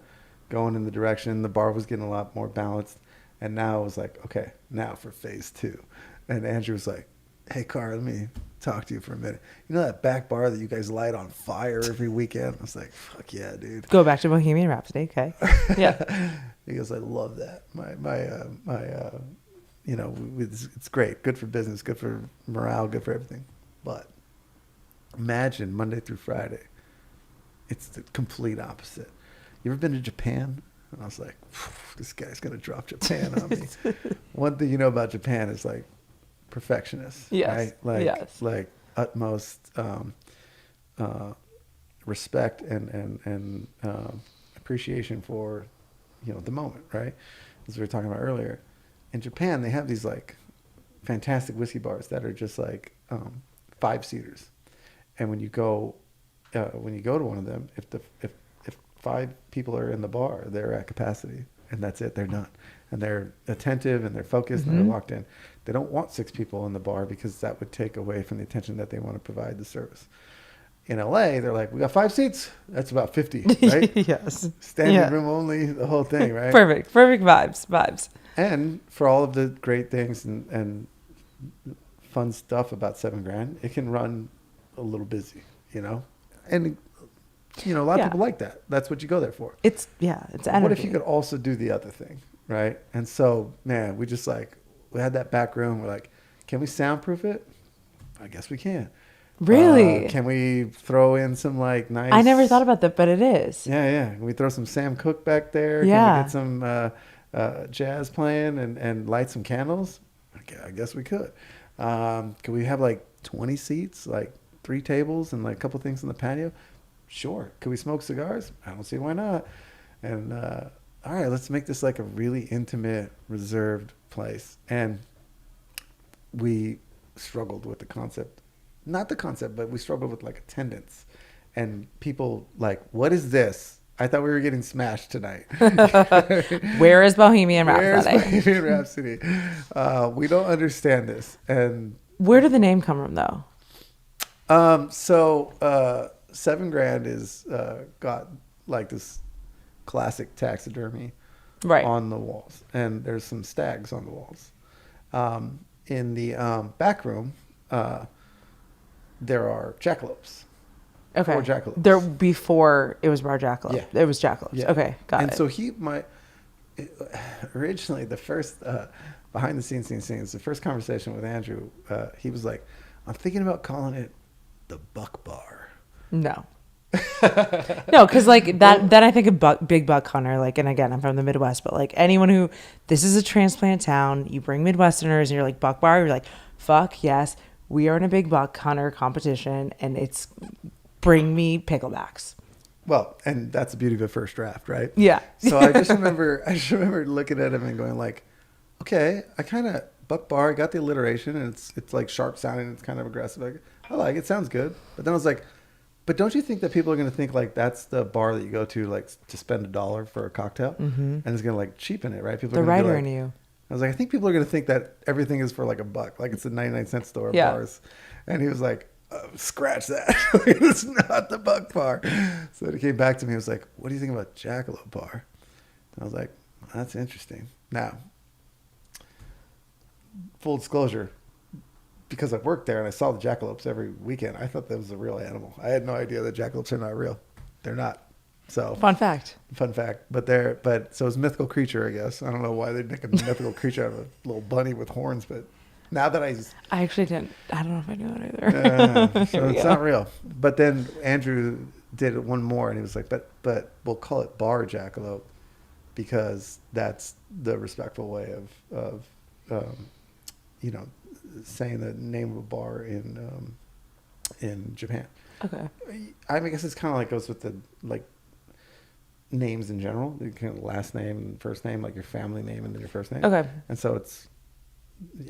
going in the direction. The bar was getting a lot more balanced, and now it was like, okay, now for phase 2. And Andrew was like, hey, Car, let me talk to you for a minute. You know that back bar that you guys light on fire every weekend? I was like, fuck yeah, dude. Go back to Bohemian Rhapsody. Okay. Yeah. He goes, I love that. It's great. Good for business, good for morale, good for everything. But imagine Monday through Friday. It's the complete opposite. You ever been to Japan? And I was like, this guy's going to drop Japan on me. One thing you know about Japan is like perfectionist. Yes. Right? Like utmost respect and appreciation for, the moment, right? As we were talking about earlier. In Japan, they have these like fantastic whiskey bars that are just like 5-seaters. And when you go to one of them, if 5 people are in the bar, they're at capacity, and that's it. They're done, and they're attentive and they're focused and they're locked in. They don't want 6 people in the bar because that would take away from the attention that they want to provide the service. In LA, they're like, we got 5 seats. That's about 50, right? Yes. Standing room only, the whole thing, right? Perfect vibes. And for all of the great things and fun stuff about $7 grand, it can run a little busy, and a lot of people like that. That's what you go there for. It's energy. What if you could also do the other thing, right? And so, man, we had that back room. We're like, can we soundproof it? I guess we can. Really? Can we throw in some like nice? I never thought about that, but it is. Yeah. Can we throw some Sam Cooke back there? Yeah. Can we get some jazz playing and light some candles? I guess we could. Can we have like 20 seats, like 3 tables and like a couple things in the patio? Sure. Could we smoke cigars? I don't see why not. And all right, let's make this like a really intimate, reserved place. And we struggled with the concept. Not the concept, but we struggled with like attendance. And people like, what is this? I thought we were getting smashed tonight. Where is Bohemian Rhapsody? Where's Bohemian Rhapsody? We don't understand this. And Where did the name come from, though? so $7,000 is got like this classic taxidermy Right. on the walls, and there's some stags on the walls. In the back room, there are jackalopes. Okay. 4 jackalopes. There before it was Bar Jackalope. Yeah. It was Jackalopes. Yeah. Okay, got and it. so originally the first behind the scenes, the first conversation with Andrew, he was like, I'm thinking about calling it the Buck Bar. No. No, because like that. Then I think of big buck hunter. Like, and again, I'm from the Midwest, but like anyone who, this is a transplant town. You bring Midwesterners, and you're like buck bar. You're like, fuck yes, we are in a big buck hunter competition, and it's bring me picklebacks. Well, and that's the beauty of a first draft, right? Yeah. So I just remember looking at him and going like, okay, I kind of Buck Bar, I got the alliteration, and it's like sharp sounding, it's kind of aggressive. I like it, sounds good. But then I was like, but don't you think that people are going to think like that's the bar that you go to like to spend $1 for a cocktail, and it's going to like cheapen it, right? People The are gonna be writer like, in you. I was like, I think people are going to think that everything is for like $1, like it's a 99-cent store at Yeah. bars. And he was like, scratch that. It's not the Buck Bar. So he came back to me. He was like, what do you think about Jackalope Bar? And I was like, well, that's interesting. Now, full disclosure, because I worked there and I saw the jackalopes every weekend, I thought that was a real animal. I had no idea that jackalopes are not real. They're not. So Fun fact. so it's a mythical creature, I guess. I don't know why they'd make a mythical creature out of a little bunny with horns, but now that I actually didn't. I don't know if I knew that either. so it's not real. But then Andrew did it one more, and he was like, but we'll call it Bar Jackalope because that's the respectful way of saying the name of a bar in Japan. Okay. I guess it's kind of like goes with the like names in general, the kind of last name and first name, like your family name and then your first name. Okay. And so it's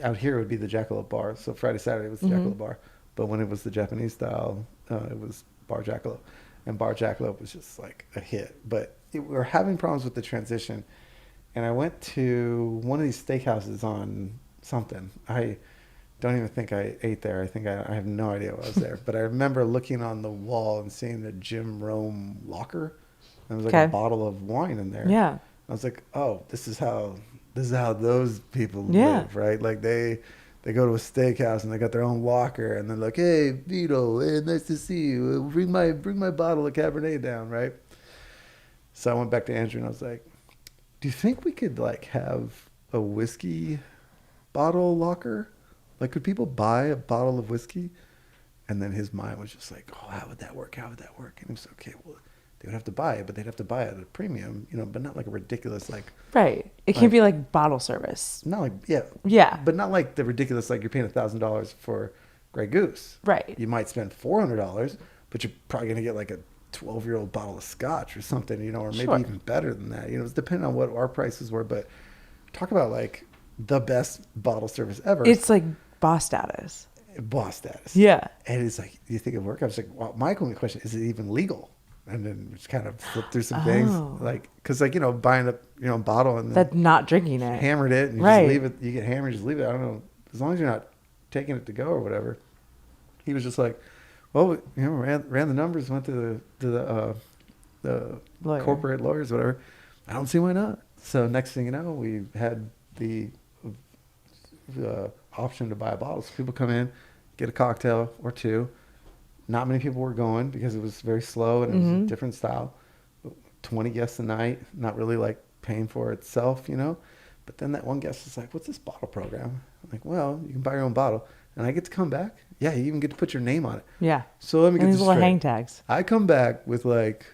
out here it would be the Jackalope Bar. So Friday, Saturday was the Jackalope Bar. But when it was the Japanese style, it was Bar Jackalope. And Bar Jackalope was just like a hit. But we were having problems with the transition. And I went to one of these steakhouses on something. I don't even think I ate there. I think I have no idea what I was there. But I remember looking on the wall and seeing the Jim Rome locker. And there was like a bottle of wine in there. Yeah. I was like, oh, this is how those people Yeah. live, right? Like they go to a steakhouse and they got their own locker and they're like, hey, Vito, hey, nice to see you. Bring my bottle of Cabernet down, right? So I went back to Andrew and I was like, do you think we could like have a whiskey bottle locker? Like, could people buy a bottle of whiskey? And then his mind was just like, oh, how would that work? And he was okay, well, they would have to buy it, but they'd have to buy it at a premium, but not like a ridiculous, like... Right. It can't be like bottle service. Not like, yeah. Yeah. But not like the ridiculous, like you're paying $1,000 for Grey Goose. Right. You might spend $400, but you're probably going to get like a 12-year-old bottle of scotch or something, or maybe Sure. even better than that. It's depending on what our prices were, but talk about like the best bottle service ever. It's like boss status. Boss status. Yeah. And it's like, do you think it'll work? I was like, well, my only question is it even legal? And then just kind of flipped through some things, like, because like buying a bottle and then That's not drinking it. hammered it and you Right. just leave it. You get hammered, just leave it. I don't know, as long as you're not taking it to go or whatever. He was just like, well, ran the numbers, went to the Lawyer. corporate lawyers, whatever. I don't see why not. So next thing you know, we had the option to buy a bottle. So people come in, get a cocktail or two. Not many people were going because it was very slow and it was a different style. 20 guests a night, not really like paying for itself, But then that one guest was like, what's this bottle program? I'm like, well, you can buy your own bottle. And I get to come back. Yeah, you even get to put your name on it. Yeah. So let me get And this these little straight. hang tags. I come back with like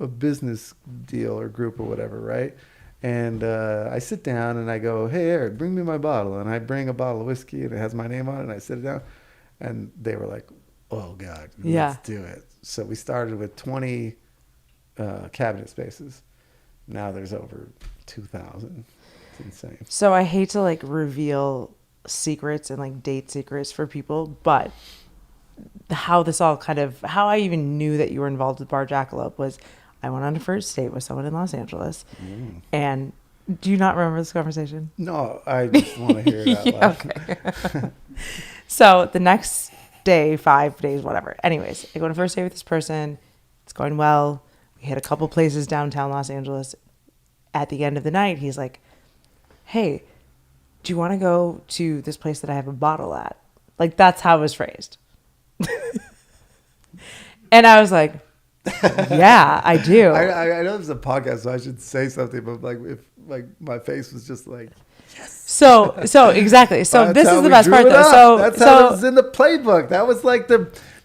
a business deal or group or whatever, right? And I sit down and I go, hey, Eric, bring me my bottle. And I bring a bottle of whiskey and it has my name on it. And I sit it down. And they were like, oh, God, let's do it. So we started with 20 cabinet spaces. Now there's over 2,000. It's insane. So I hate to like reveal secrets and like date secrets for people, but how I even knew that you were involved with Bar Jackalope was I went on a first date with someone in Los Angeles. And do you not remember this conversation? No, I just want to hear it out loud. Okay. So the next day, 5 days, whatever. Anyways, I go on a first date with this person. It's going well. We hit a couple places downtown Los Angeles. At the end of the night, he's like, hey, do you want to go to this place that I have a bottle at? Like, that's how it was phrased. And I was like, yeah, I do. I know this is a podcast, so I should say something, but like if like my face was just like, yes. So exactly. So this is the best part, though. So that's how it was in the playbook. That was like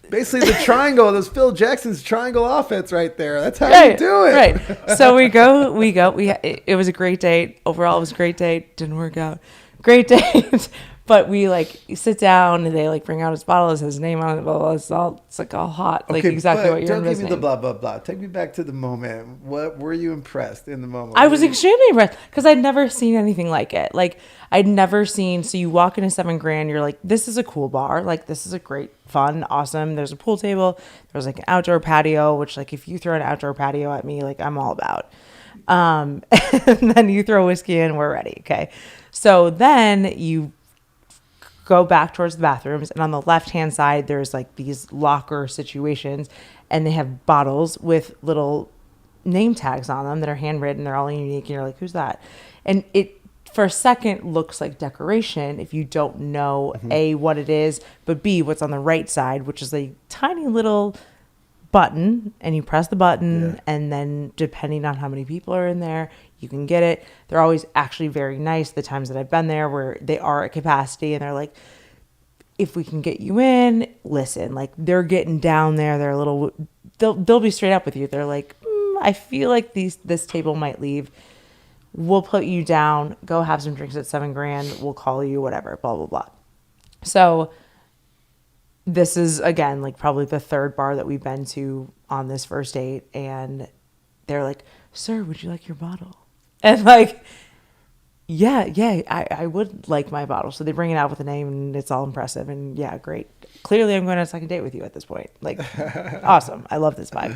basically the triangle. That's Phil Jackson's triangle offense right there. That's how you do it. Right. So we go. It was a great date. Overall, it was a great date. Didn't work out. Great date. But we like sit down and they like bring out his bottle, it has his name on it, blah, blah, blah. It's like all hot, like exactly what you're envisioning. Don't give me the envisioning. blah blah blah. Take me back to the moment. What were you impressed in the moment? I was extremely impressed because I'd never seen anything like it. Like I'd never seen. So you walk into $7,000, you're like, this is a cool bar. Like this is a great, fun, awesome. There's a pool table. There's like an outdoor patio, which like if you throw an outdoor patio at me, like I'm all about. And then you throw whiskey in, we're ready. Okay. So then you go back towards the bathrooms, and on the left hand side there's like these locker situations, and they have bottles with little name tags on them that are handwritten. They're all unique, and you're like, who's that? And it for a second looks like decoration if you don't know A, what it is, but B, what's on the right side, which is a tiny little button, and you press the button, and then depending on how many people are in there, you can get it. They're always actually very nice the times that I've been there where they are at capacity, and they're like, if we can get you in, listen, like they're getting down there. They're a little, they'll be straight up with you. They're like, I feel like this table might leave. We'll put you down, go have some drinks at $7,000. We'll call you, whatever, blah, blah, blah. So this is, again, like probably the third bar that we've been to on this first date. And they're like, sir, would you like your bottle? And like, yeah, I would like my bottle. So they bring it out with a name, and it's all impressive. And yeah, great. Clearly I'm going on a second date with you at this point. Like, awesome. I love this vibe.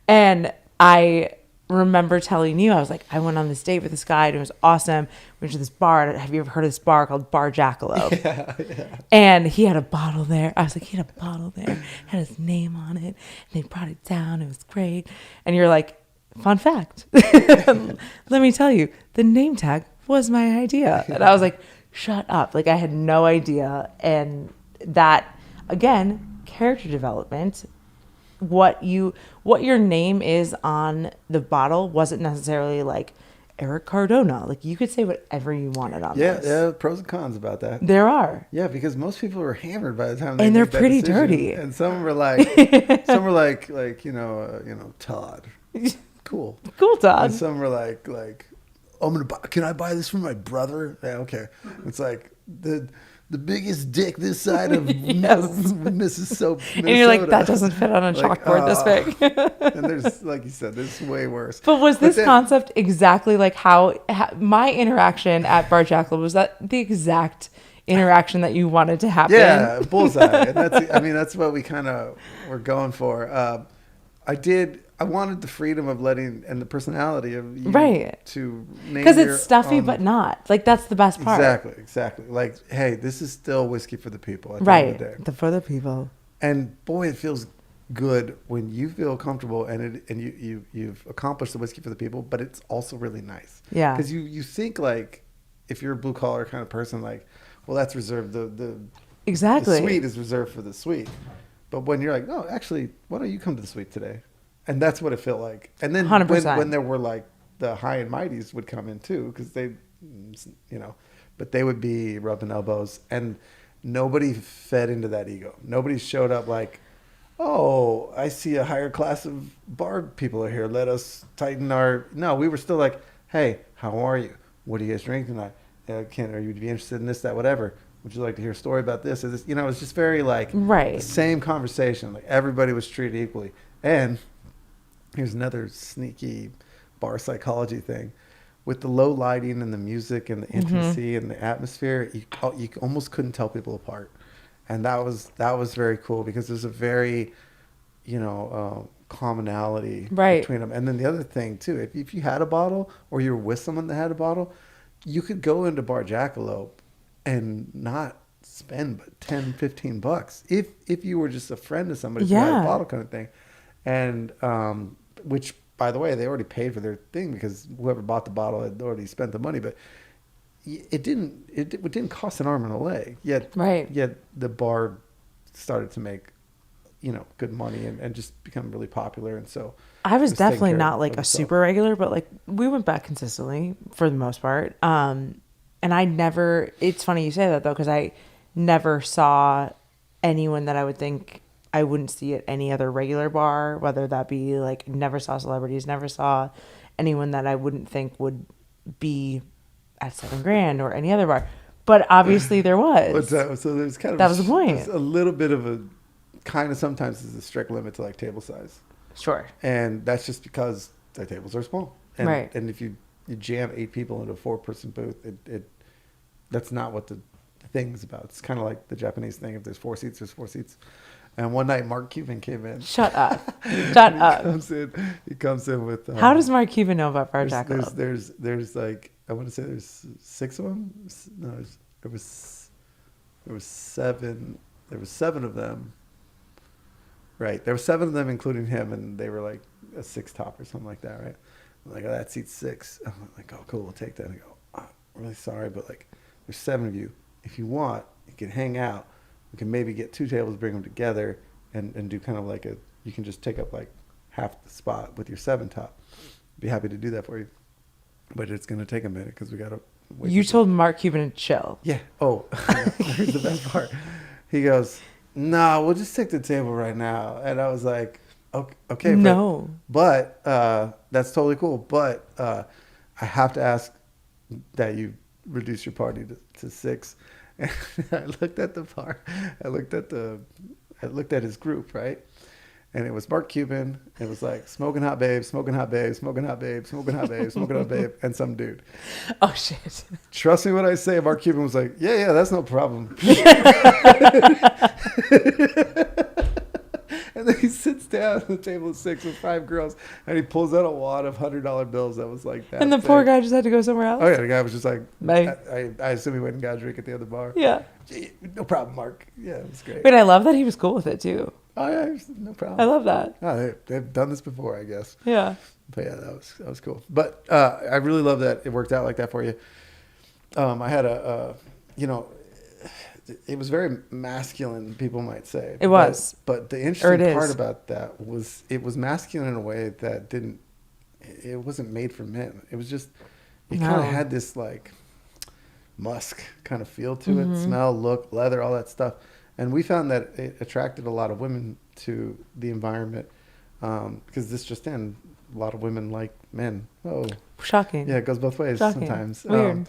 And I remember telling you, I was like, I went on this date with this guy, and it was awesome. We went to this bar. Have you ever heard of this bar called Bar Jackalope? Yeah. And he had a bottle there. I was like, he had a bottle there, had his name on it, and they brought it down. It was great. And you're like, fun fact. Let me tell you, the name tag was my idea. And I was like, shut up. Like I had no idea. And that, again, character development. What your name is on the bottle wasn't necessarily like Erik Cardona. Like you could say whatever you wanted on this. Yeah, pros and cons about that. There are. Yeah, because most people were hammered by the time they and they're made that pretty decision. dirty. And some were like, Todd, cool, Todd. And some were like, I'm gonna buy. Can I buy this for my brother? Yeah, okay. It's like the biggest dick this side of Minnesota. And you're like, that doesn't fit on a chalkboard this big. And there's, like you said, there's way worse. But was this concept exactly like how my interaction at Bar Jackalope, was that the exact interaction that you wanted to happen? Yeah, bullseye. And that's what we kind of were going for. I wanted the freedom of and the personality of you to name because it's stuffy, but not. Like, that's the best part. Exactly. Like, hey, this is still whiskey for the people at the end of the day. For the people. And boy, it feels good when you feel comfortable and you've accomplished the whiskey for the people, but it's also really nice. Yeah. Because you think like, if you're a blue collar kind of person, like, well, that's reserved. The suite is reserved for the suite. But when you're like, no, actually, why don't you come to the suite today? And that's what it felt like. And then 100%. When there were like the high and mighties would come in too, because they, but they would be rubbing elbows, and nobody fed into that ego. Nobody showed up like, oh, I see a higher class of bar people are here. Let us tighten our. No, we were still like, hey, how are you? What do you guys drink tonight? Are you be interested in this, that, whatever? Would you like to hear a story about this? Or this? You know, it's just very like Right. the same conversation. Like everybody was treated equally. And here's another sneaky bar psychology thing. With the low lighting and the music and the intimacy and the atmosphere, you almost couldn't tell people apart. And that was very cool because there's a very, commonality between them. And then the other thing too, if you had a bottle or you were with someone that had a bottle, you could go into Bar Jackalope and not spend but $10-15 if you were just a friend of somebody who had a bottle kind of thing. And which, by the way, they already paid for their thing because whoever bought the bottle had already spent the money. But it didn't cost an arm and a leg. Yet the bar started to make good money and just become really popular. And so I was definitely not like a super regular, but like we went back consistently for the most part. And it's funny you say that though, because I never saw anyone that I would think I wouldn't see at any other regular bar, whether that be like never saw celebrities, never saw anyone that I wouldn't think would be at 7 Grand or any other bar. But obviously there was. So there's kind of that was the point. A little bit of a kind of sometimes is a strict limit to like table size. Sure. And that's just because the tables are small. And, right. And if you jam 8 people into a 4-person booth, that's not what the thing is about. It's kind of like the Japanese thing. If there's 4 seats, there's 4 seats. And one night, Mark Cuban came in. Shut up. Shut up. He comes in with... How does Mark Cuban know about Bar Jackalope? There's like, I want to say there's 6 of them. No, there was 7. There was 7 of them. Right. There were 7 of them, including him, and they were like a 6 top or something like that, right? I'm like, oh, that seat's 6. I'm like, oh, cool, we'll take that. And I go, oh, I'm really sorry, but like, there's 7 of you. If you want, you can hang out. We can maybe get 2 tables, bring them together, and do kind of like you can just take up like half the spot with your 7 top. Be happy to do that for you. But it's going to take a minute because we got to wait. You told Mark Cuban to chill. Yeah. Oh, here's the best part. He goes, no, we'll just take the table right now. And I was like, okay. No. But that's totally cool. But I have to ask that you reduce your party to 6. And I looked at the bar. I looked at his group, right? And it was Mark Cuban. It was like smoking hot babe, smoking hot babe, smoking hot babe, smoking hot babe, smoking hot babe, and some dude. Oh shit! Trust me when I say Mark Cuban was like, yeah, that's no problem. And then he sits down at the table of 6 with 5 girls, and he pulls out a wad of $100 bills that was like that. And the poor guy just had to go somewhere else? Oh, yeah, the guy was just like, Bye. I assume he went and got a drink at the other bar. Yeah. No problem, Mark. Yeah, it was great. But I love that he was cool with it, too. Oh, yeah, no problem. I love that. Oh, they've done this before, I guess. Yeah. But, yeah, that was cool. But I really love that it worked out like that for you. I had it was very masculine, people might say. It was. But the interesting part about that was it was masculine in a way that it wasn't made for men. It was just, it kind of had this like musk kind of feel to it, smell, look, leather, all that stuff. And we found that it attracted a lot of women to the environment because this just in, a lot of women like men. Oh, shocking. Yeah, it goes both ways sometimes. Weird.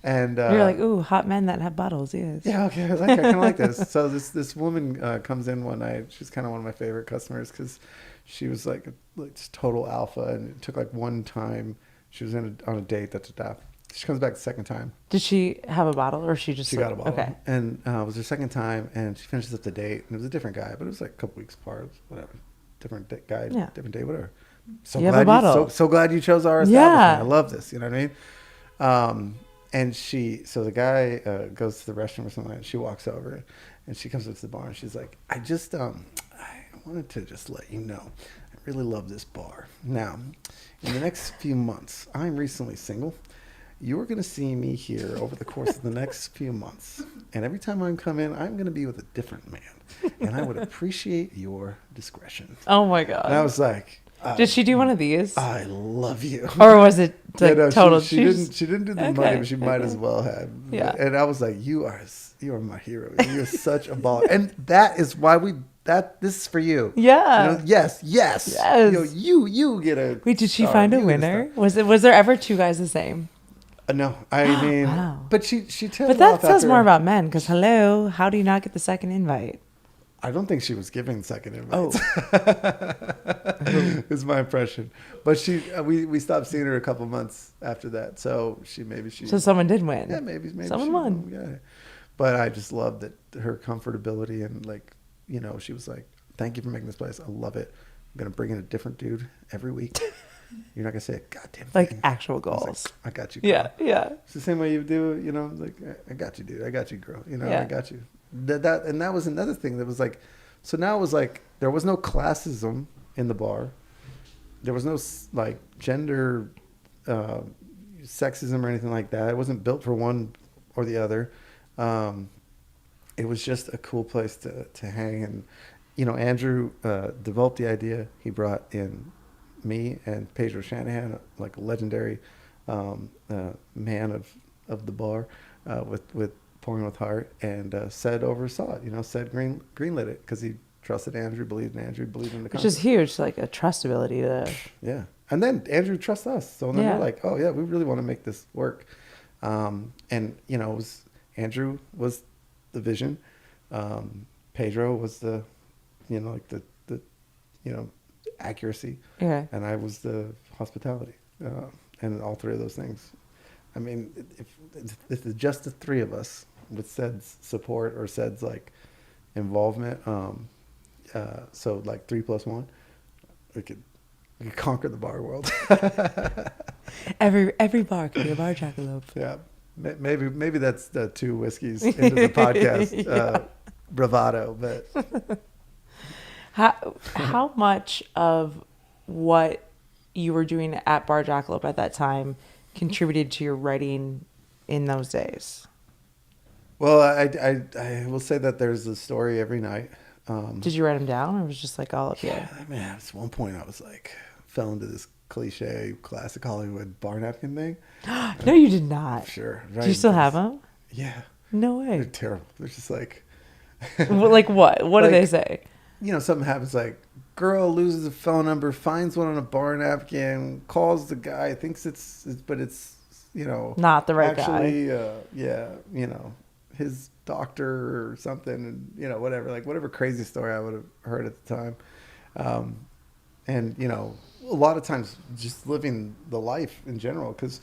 And you're like, ooh, hot men that have bottles, yes. Yeah, okay, I kind of like this. So this woman comes in one night. She's kind of one of my favorite customers because she was like just total alpha, and it took like one time. She was on a date that's a She comes back the second time. Did she have a bottle, or she got a bottle? Okay. And it was her second time, and she finishes up the date, and it was a different guy, but it was like a couple weeks apart, whatever. Different guy, different day, whatever. So you glad have a bottle. So glad you chose our establishment. Yeah. I love this. You know what I mean? And so the guy goes to the restroom or something like that. She walks over, and she comes up to the bar, and she's like, I wanted to just let you know, I really love this bar. Now, in the next few months, I'm recently single. You're going to see me here over the course of the next few months. And every time I come in, I'm going to be with a different man. And I would appreciate your discretion. Oh, my God. And I was like... Did she do one of these? I love you. Or was it like total? She didn't do the money, but she might as well have. Yeah. And I was like, you are my hero. You're such a baller. And that is why we this is for you. Yeah. You know, yes. Yes. You get a. Wait, did she star. find a You get winner? star. Was there ever two guys the same? No, I mean, Wow. but she tailed But that off says after- more about men. Because hello, how do you not get the second invite? I don't think she was giving second Oh, invites. Is my impression. But we stopped seeing her a couple months after that. So she. so someone did win. Yeah, maybe Someone she won. Yeah. But I just loved that her comfortability and like, you know, she was like, "Thank you for making this place. I love it. I'm gonna bring in a different dude every week. You're not gonna say a goddamn thing." Like actual I was goals. like, I got you. Yeah, Girl. yeah. It's the same way you do, you know. Like, I got you, dude. I got you, girl. You know, Yeah. I got you. That was another thing that was like, so now it was like there was no classism in the bar. There was no like gender, sexism or anything like that. It wasn't built for one or the other. It was just a cool place to hang. And you know, Andrew developed the idea. He brought in me and Pedro Shanahan, like a legendary man of the bar, with Pouring with Heart, and Ced oversaw it. You know, Ced greenlit it because he trusted Andrew, believed in Andrew, believed in the Which is concept. huge, like a trustability to. Yeah. And then Andrew trusts us. So then Yeah. we're like, oh, yeah, we really want to make this work. And, you know, Andrew was the vision. Pedro was the, you know, like the you know, accuracy. Yeah. And I was the hospitality. And all three of those things. I mean, if it's just the three of us with Ced's support or Ced's, like, involvement, so, like, 3 + 1, we could conquer the bar world. Every bar could be a Bar Jackalope. Yeah, maybe that's the 2 whiskeys into the podcast Yeah. bravado. But How much of what you were doing at Bar Jackalope at that time contributed to your writing in those days? well, I will say that there's a story every night. Did you write them down, or was it just like all up Yeah, here? I mean, at one point I was like, fell into this cliche classic Hollywood bar napkin thing. No, you did not. Sure. Do you still have them? Yeah. No They're way. terrible. They're just like, Like what? What do Like- they say? you know, something happens like, girl loses a phone number, finds one on a bar napkin, calls the guy, thinks but it's, you know, Not the right actually, yeah, you know, his doctor or something, and, you know, whatever crazy story I would have heard at the time. And, you know, a lot of times just living the life in general, because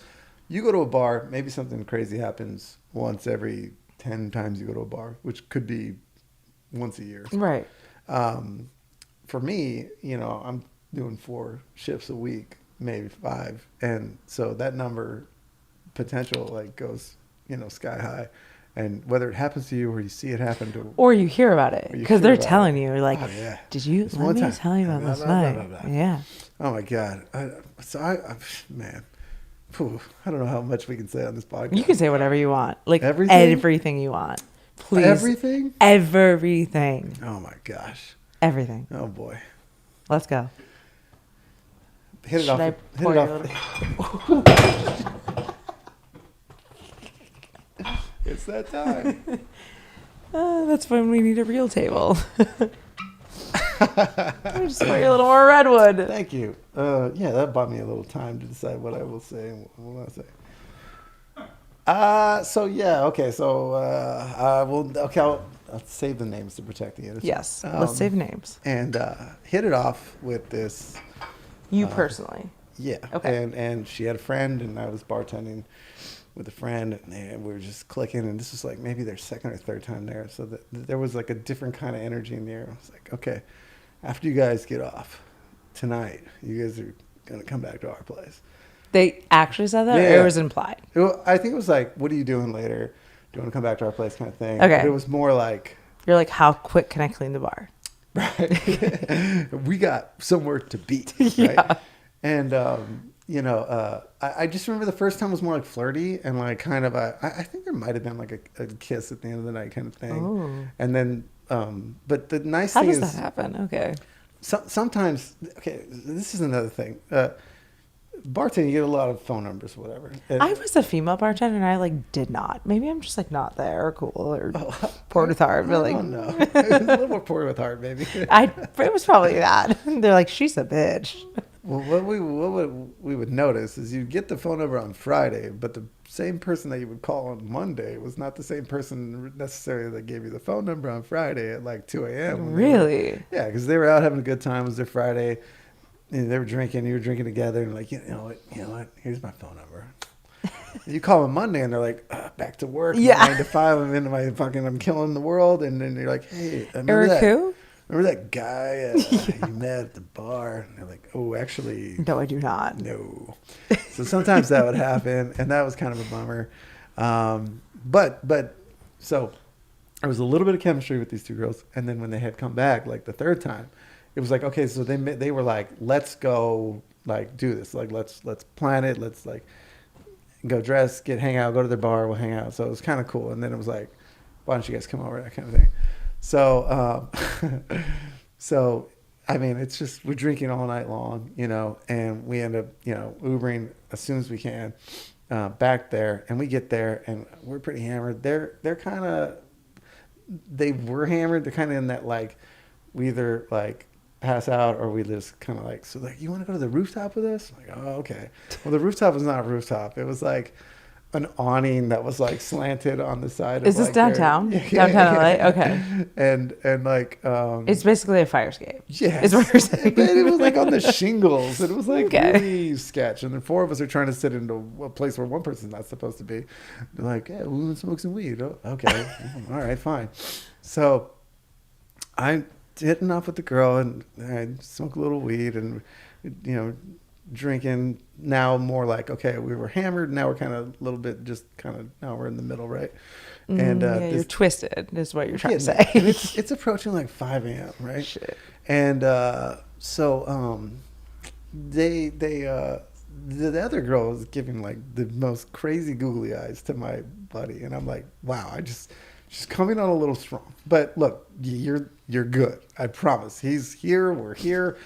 you go to a bar, maybe something crazy happens once every 10 times you go to a bar, which could be once a year. Right. For me, you know, I'm doing 4 shifts a week, maybe 5. And so that number potential like goes, you know, sky high. And whether it happens to you or you see it happen to, Or you hear about it Or you because hear they're about telling it. you, like, Oh, yeah. did you This let one me time. tell you about Blah, last blah, blah, night? blah, blah. Yeah. oh my God. Man, Phew, I don't know how much we can say on this podcast. You can say whatever you want. Like Everything? everything you want. Please. Everything? Everything. Oh my gosh. Everything. Oh boy. Let's go. Hit it Should off. I Hit pour it you off. a little- It's that time. That's when we need a real table. Let me just pour you a little more redwood. Thank you. Yeah, that bought me a little time to decide what I will say and what I will not say. So yeah, okay. So I'll save the names to protect the innocent. Yes. Let's save names. And hit it off with this. You personally. Yeah. Okay. And she had a friend, and I was bartending with a friend, and we were just clicking. And this was like maybe their second or third time there, so there was like a different kind of energy in the air. I was like, okay, after you guys get off tonight, you guys are gonna come back to our place. They actually said that, or Yeah. it was implied? I think it was like, what are you doing later? Do you want to come back to our place kind of thing? Okay. But it was more like, You're like, how quick can I clean the bar? right, we got somewhere to beat. Right? Yeah. And, you know, I just remember the first time was more like flirty and like kind of I think there might have been like a kiss at the end of the night kind of thing. Oh. And then, but the nice How thing does is that happen? Okay. sometimes, okay, this is another thing. bartending, you get a lot of phone numbers, or whatever. I was a female bartender and I like did not. Maybe I'm just like not there or cool or poured with heart. But I like, don't know. It's a little more poured with heart, maybe. it was probably that. They're like, she's a bitch. Well, what we would notice is you get the phone number on Friday, but the same person that you would call on Monday was not the same person necessarily that gave you the phone number on Friday at like 2 a.m. Really? Yeah, because they were out having a good time. It was their Friday. And they were drinking. You were drinking together, and like, you know what? Here's my phone number. You call them Monday, and they're like, back to work. Yeah. 9 to 5. I'm into my fucking. I'm killing the world. And then you're like, hey, Eric who? Remember that guy you met at the bar? And they're like, oh, actually, No, I do not. no. So sometimes that would happen, and that was kind of a bummer. But so there was a little bit of chemistry with these two girls, and then when they had come back, like the third time, it was like, okay, so they were like, let's go, like do this, like let's plan it, let's like go dress, hang out, go to their bar, we'll hang out. So it was kind of cool, and then it was like, why don't you guys come over, that kind of thing. So so I mean, it's just we're drinking all night long, you know, and we end up, you know, Ubering as soon as we can back there, and we get there and we're pretty hammered. They're kind of they were hammered. They're kind of in that like we either like pass out or we just kind of like, so like, you want to go to the rooftop with us? I'm like, oh, okay. Well, the rooftop was not a rooftop. It was like an awning that was like slanted on the side. Is this like downtown? Downtown LA? Okay. And like It's basically a fire escape. yeah, Is what you're saying. but it was like on the shingles, and it was like Okay. really sketch. And then 4 of us are trying to sit into a place where one person's not supposed to be. They're like, yeah, we want to smoke some weed. Oh, okay, all right, fine. So I'm hitting off with the girl, and I smoke a little weed, and you know, drinking. Now more like, okay, we were hammered. Now we're kind of a little bit, just kind of now we're in the middle, right? And Yeah, you're twisted is what you're trying to and say. it's approaching like 5 a.m., right? Shit. And so the other girl was giving like the most crazy googly eyes to my buddy, and I'm like, wow, she's coming on a little strong. But look, you're good. I promise. He's here. We're here.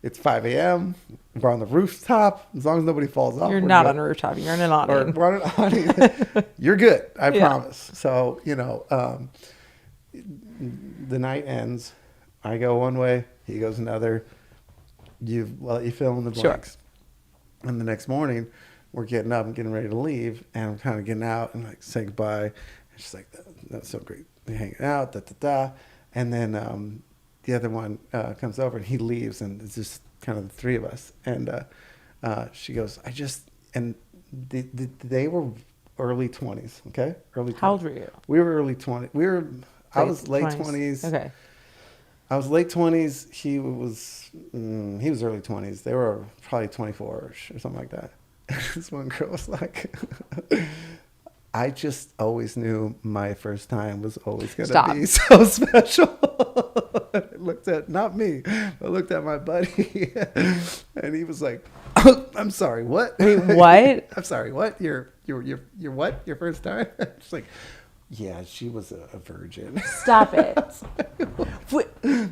It's 5 a.m. We're on the rooftop. As long as nobody falls off. You're we're not good. on a rooftop. You're in an Or awning. we're on an awning. You're good. I Yeah. promise. So, you know, the night ends. I go one way. He goes another. You fill in the Sure. blanks. And the next morning, we're getting up and getting ready to leave. And I'm kind of getting out and like say goodbye. And she's like, that's so great. We're hanging out, da-da-da. And then the other one comes over and he leaves. And it's just kind of the 3 of us. And she goes, they were early 20s, okay? Early 20s. How old were you? We were early 20s. I was late 20s. Okay. I was late 20s. He was early 20s. They were probably 24-ish or something like that. This one girl was like, I just always knew my first time was always going to be so special. I looked at, not me, I looked at my buddy, and he was like, oh, I'm sorry, what? Wait, what? I'm sorry, what? Your what? Your first time? She's like, yeah, she was a virgin. Stop it.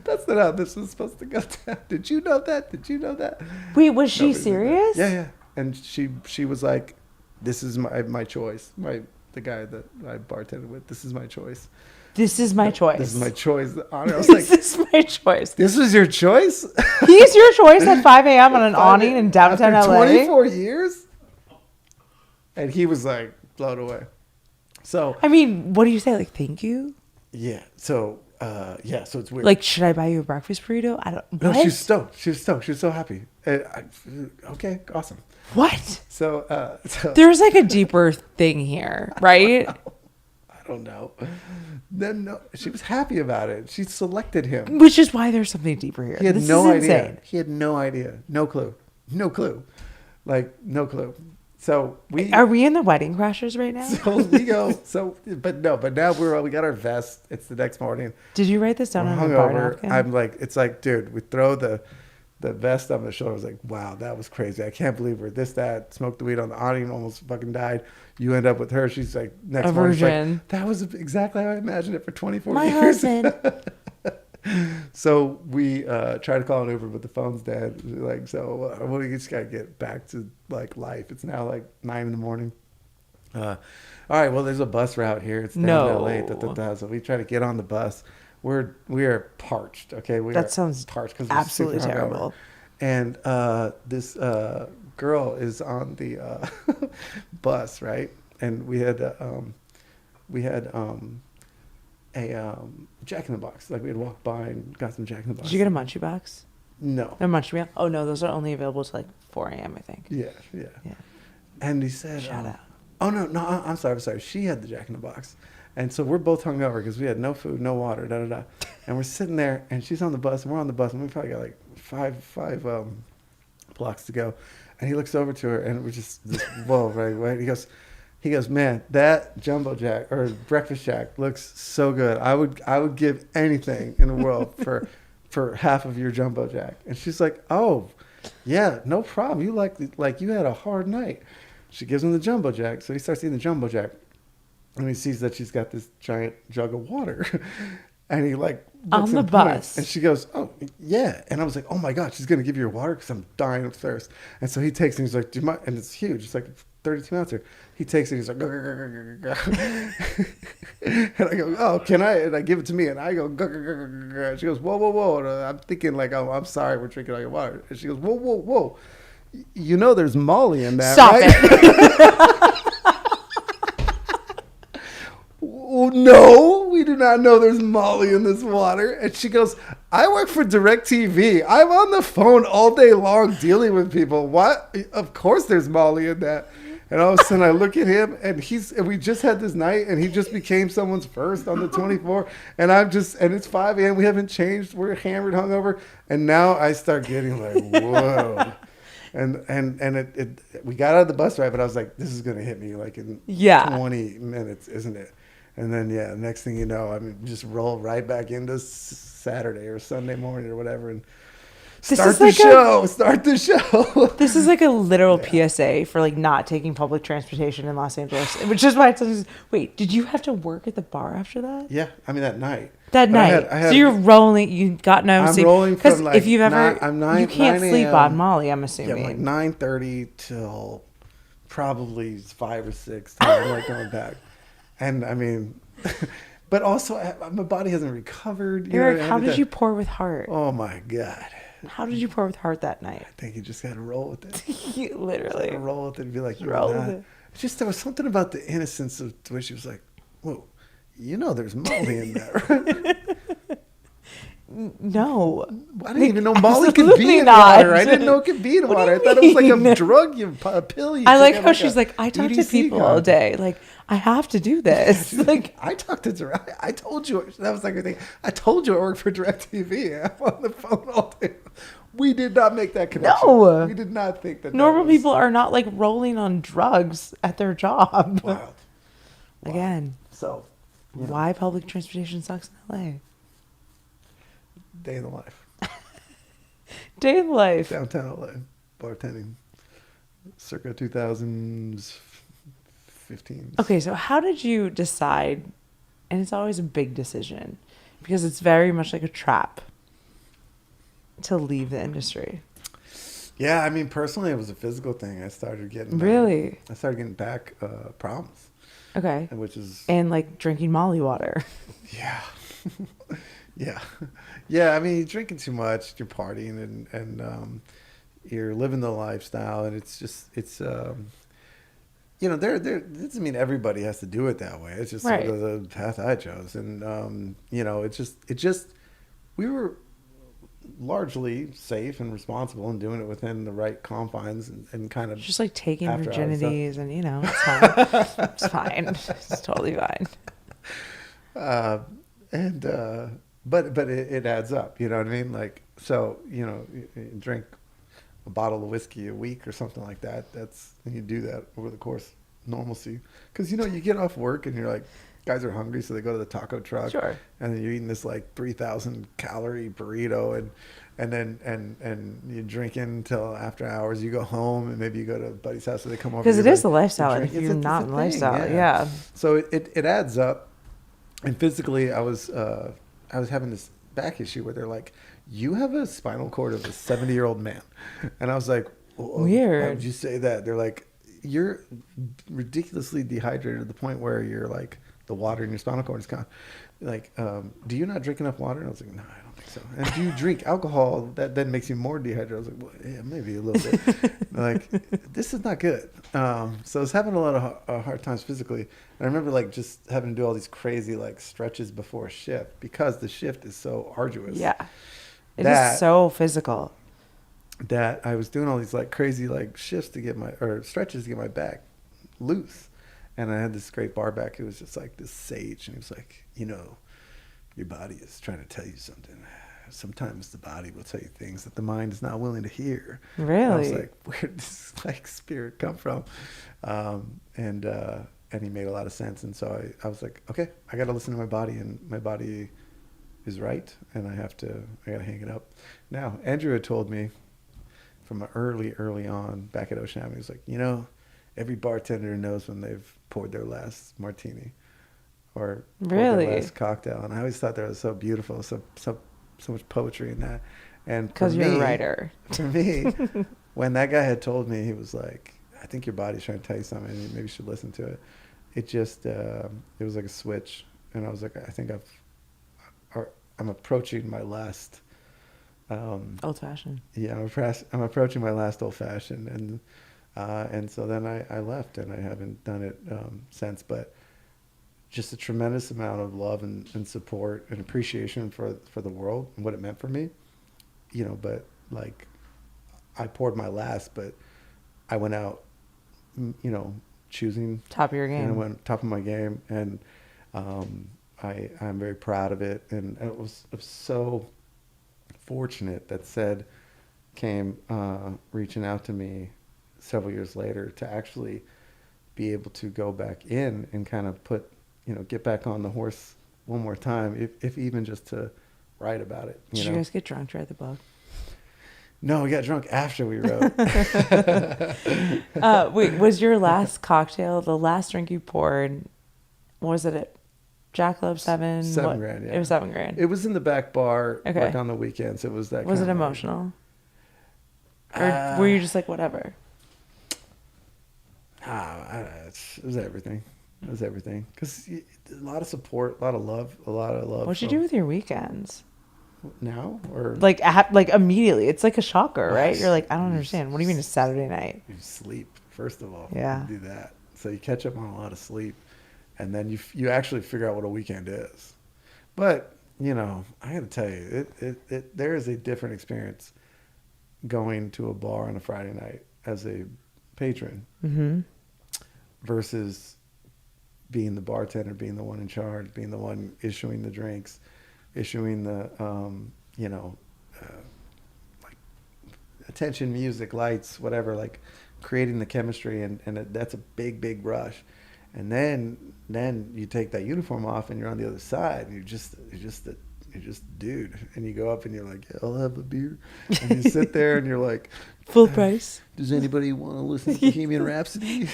That's not how this was supposed to go down. Did you know that? Did you know that? Wait, was she Nobody did that. serious? Yeah. And she was like, this is my choice. The guy that I bartended with, this is my choice. This is my choice. This is my choice. The honor. I was like, This is my choice. this was your choice? He's your choice at 5 a.m. on an awning in downtown After LA. 24 years? And he was like blown away. So I mean, what do you say? Like, thank you? yeah. So so it's weird. Like, should I buy you a breakfast burrito? I don't. no, What? she was stoked. She was so happy. Okay, awesome. What? So There's like a deeper thing here, right? I don't know. Then no, she was happy about it. She selected him. Which is why there's something deeper here. He had This no is idea. insane. He had no idea. No clue. Like no clue. So Are we in the Wedding Crashers right now? So we go. But now we got our vest. It's the next morning. Did you write this down We're on a bar hungover. napkin? I'm like, it's like, dude, we throw the vest on the shoulder. I was like, wow, that was crazy. I can't believe we're that. Smoked the weed on the awning, almost fucking died. You end up with her. She's like, next morning, she's virgin. like, that was exactly how I imagined it for 24 My years. husband. So we try to call an Uber, but the phone's dead. We're like, so we just gotta get back to like life. It's now like 9 in the morning. All right, well, there's a bus route here. It's down to No. LA. So we try to get on the bus. We are parched. Okay, That sounds parched because absolutely super hungover. terrible. And this girl is on the bus, right? And we had a Jack in the Box. Like we had walked by and got some Jack in the Box. Did you get a munchie box? No. A munchie meal? Oh no, those are only available till like 4 a.m. I think. Yeah. Yeah. And he said, Shout out. Oh no, I'm sorry. She had the Jack in the Box, and so we're both hungover because we had no food, no water, and we're sitting there, and she's on the bus, and we're on the bus, and we probably got like five blocks to go, and he looks over to her, and we're just this, whoa, right. He goes, man, that Jumbo Jack or Breakfast Jack looks so good. I would give anything in the world for half of your Jumbo Jack. And she's like, oh, yeah, no problem. You like you had a hard night. She gives him the Jumbo Jack. So he starts eating the Jumbo Jack. And he sees that she's got this giant jug of water. And he like looks on the and bus. points. And she goes, oh, yeah. And I was like, oh my God, she's going to give you your water because I'm dying of thirst. And so he takes it and he's like, do you mind? And it's huge. It's like 32 ounces. He takes it. He's like, "Gah, gah, gah, gah, gah." And I go, oh, can I? And I give it to me. And I go, "Gah, gah, gah, gah, gah." She goes, whoa, whoa, whoa. And I'm thinking like, oh, I'm sorry. We're drinking all your water. And she goes, whoa, whoa, whoa. You know there's Molly in that, Stop right? it. No, we do not know there's Molly in this water. And she goes, I work for DirecTV. I'm on the phone all day long dealing with people. What? Of course there's Molly in that. And all of a sudden I look at him and we just had this night and he just became someone's first on the 24. And it's 5 a.m. We haven't changed. We're hammered, hungover. And now I start getting like, whoa. And we got out of the bus ride, but I was like, this is going to hit me like in 20 minutes, isn't it? And then, next thing you know, just roll right back into Saturday or Sunday morning or whatever and start the show. This is like a literal PSA for like not taking public transportation in Los Angeles, which is why it says, wait, did you have to work at the bar after that? Yeah, I mean that night. I had, so you're rolling, you got no sleep. I'm rolling from like, if you've ever, you can't sleep on Molly, I'm assuming. Yeah, like 9:30 till probably 5 or 6 till I'm like going back. And I mean, but also my body hasn't recovered. Eric, how did you pour with heart? Oh my God. How did you pour with heart that night? I think you just got to roll with it. You literally. Roll with it and be like, roll with it. It's just, there was something about the innocence of the way she was like, whoa, there's Molly in that, right? No. I didn't even know Molly could be in water. I didn't know it could be in water. I thought it was like a drug, a pill. I like how she's like, I talk to people all day. Like, I have to do this. Like, I talked to Direct. I told you that was like a thing. I told you I work for DirecTV. I'm on the phone all day. We did not make that connection. No, we did not think that. Normal people are not like rolling on drugs at their job. Wild. Again. So, why public transportation sucks in LA? Day in the life. Day in the life. Downtown LA, bartending, circa 2015. Okay, so how did you decide? And it's always a big decision because it's very much like a trap to leave the industry. Yeah, I mean, personally, it was a physical thing. I started getting back problems. Okay, which is like drinking Molly water. Yeah. Yeah. I mean, you're drinking too much, you're partying, and you're living the lifestyle, and it's there doesn't mean everybody has to do it that way. It's just right. sort of the path I chose, and we were largly safe and responsible in doing it within the right confines and kind of just like taking virginities, and it's fine. It's fine. It's totally fine. But it adds up, you know what I mean? Like, so, you drink a bottle of whiskey a week or something like that. And you do that over the course of normalcy. Because, you get off work and you're like, guys are hungry, so they go to the taco truck. Sure. And then you're eating this like 3,000 calorie burrito and then you're drinking until after hours. You go home and maybe you go to a buddy's house, so they come over. Because it is the lifestyle. If you're not in the lifestyle, yeah. So it adds up. And physically, I was having this back issue where they're like, "You have a spinal cord of a 70-year-old man," and I was like, well, Weird. Why would you say that? They're like, "You're ridiculously dehydrated to the point where you're like the water in your spinal cord is gone." Like, do you not drink enough water? And I was like, no, I don't think so. And do you drink alcohol that then makes you more dehydrated? I was like, well, yeah, maybe a little bit. Like, this is not good. So I was having a lot of hard times physically. And I remember like just having to do all these crazy like stretches before a shift because the shift is so arduous. Yeah. It is so physical. That I was doing all these like crazy like shifts to get or stretches to get my back loose. And I had this great bar back who was just like this sage. And he was like, your body is trying to tell you something. Sometimes the body will tell you things that the mind is not willing to hear. Really? And I was like, where did this like spirit come from? And he made a lot of sense. And so I was like, okay, I got to listen to my body, and my body is right. And I got to hang it up. Now, Andrew had told me from early on back at Ocean Avenue, he was like, every bartender knows when they've poured their last martini or poured their last cocktail. And I always thought that was so beautiful, so much poetry in that. And because you're a writer. For me, when that guy had told me, he was like, I think your body's trying to tell you something, and maybe you should listen to it. It just, it was like a switch. And I was like, I think I'm approaching my last... old fashioned. Yeah, I'm approaching my last old fashioned, and so then I left, and I haven't done it since. But just a tremendous amount of love and support and appreciation for the world and what it meant for me, But like, I poured my last, but I went out, choosing top of your game. And I went top of my game, and I'm very proud of it, and it was so fortunate that Sed came reaching out to me several years later to actually be able to go back in and kind of get back on the horse one more time, if even just to write about it. Did you guys get drunk to write the book? No, we got drunk after we wrote. Wait, was your last cocktail, the last drink you poured, was it at Jackalope 7? $7,000, yeah. It was $7,000. It was in the back bar, okay. like on the weekends. It was that. Was it emotional? Or were you just like, whatever? It was everything. It was everything. Because a lot of support, a lot of love. What'd you do with your weekends? Now? Or like immediately. It's like a shocker, right? You're like, I don't understand. What do you mean it's Saturday night? You sleep, first of all. Yeah. You do that. So you catch up on a lot of sleep. And then you actually figure out what a weekend is. But, I got to tell you, there is a different experience going to a bar on a Friday night as a patron versus being the bartender, being the one in charge, being the one issuing the drinks, issuing the, like attention, music, lights, whatever, like creating the chemistry. And that's a big, big rush. And then you take that uniform off and you're on the other side, and you're just dude, and you go up and you're like, yeah, I'll have a beer, and you sit there and you're like, full price. Does anybody want to listen to Bohemian Rhapsody?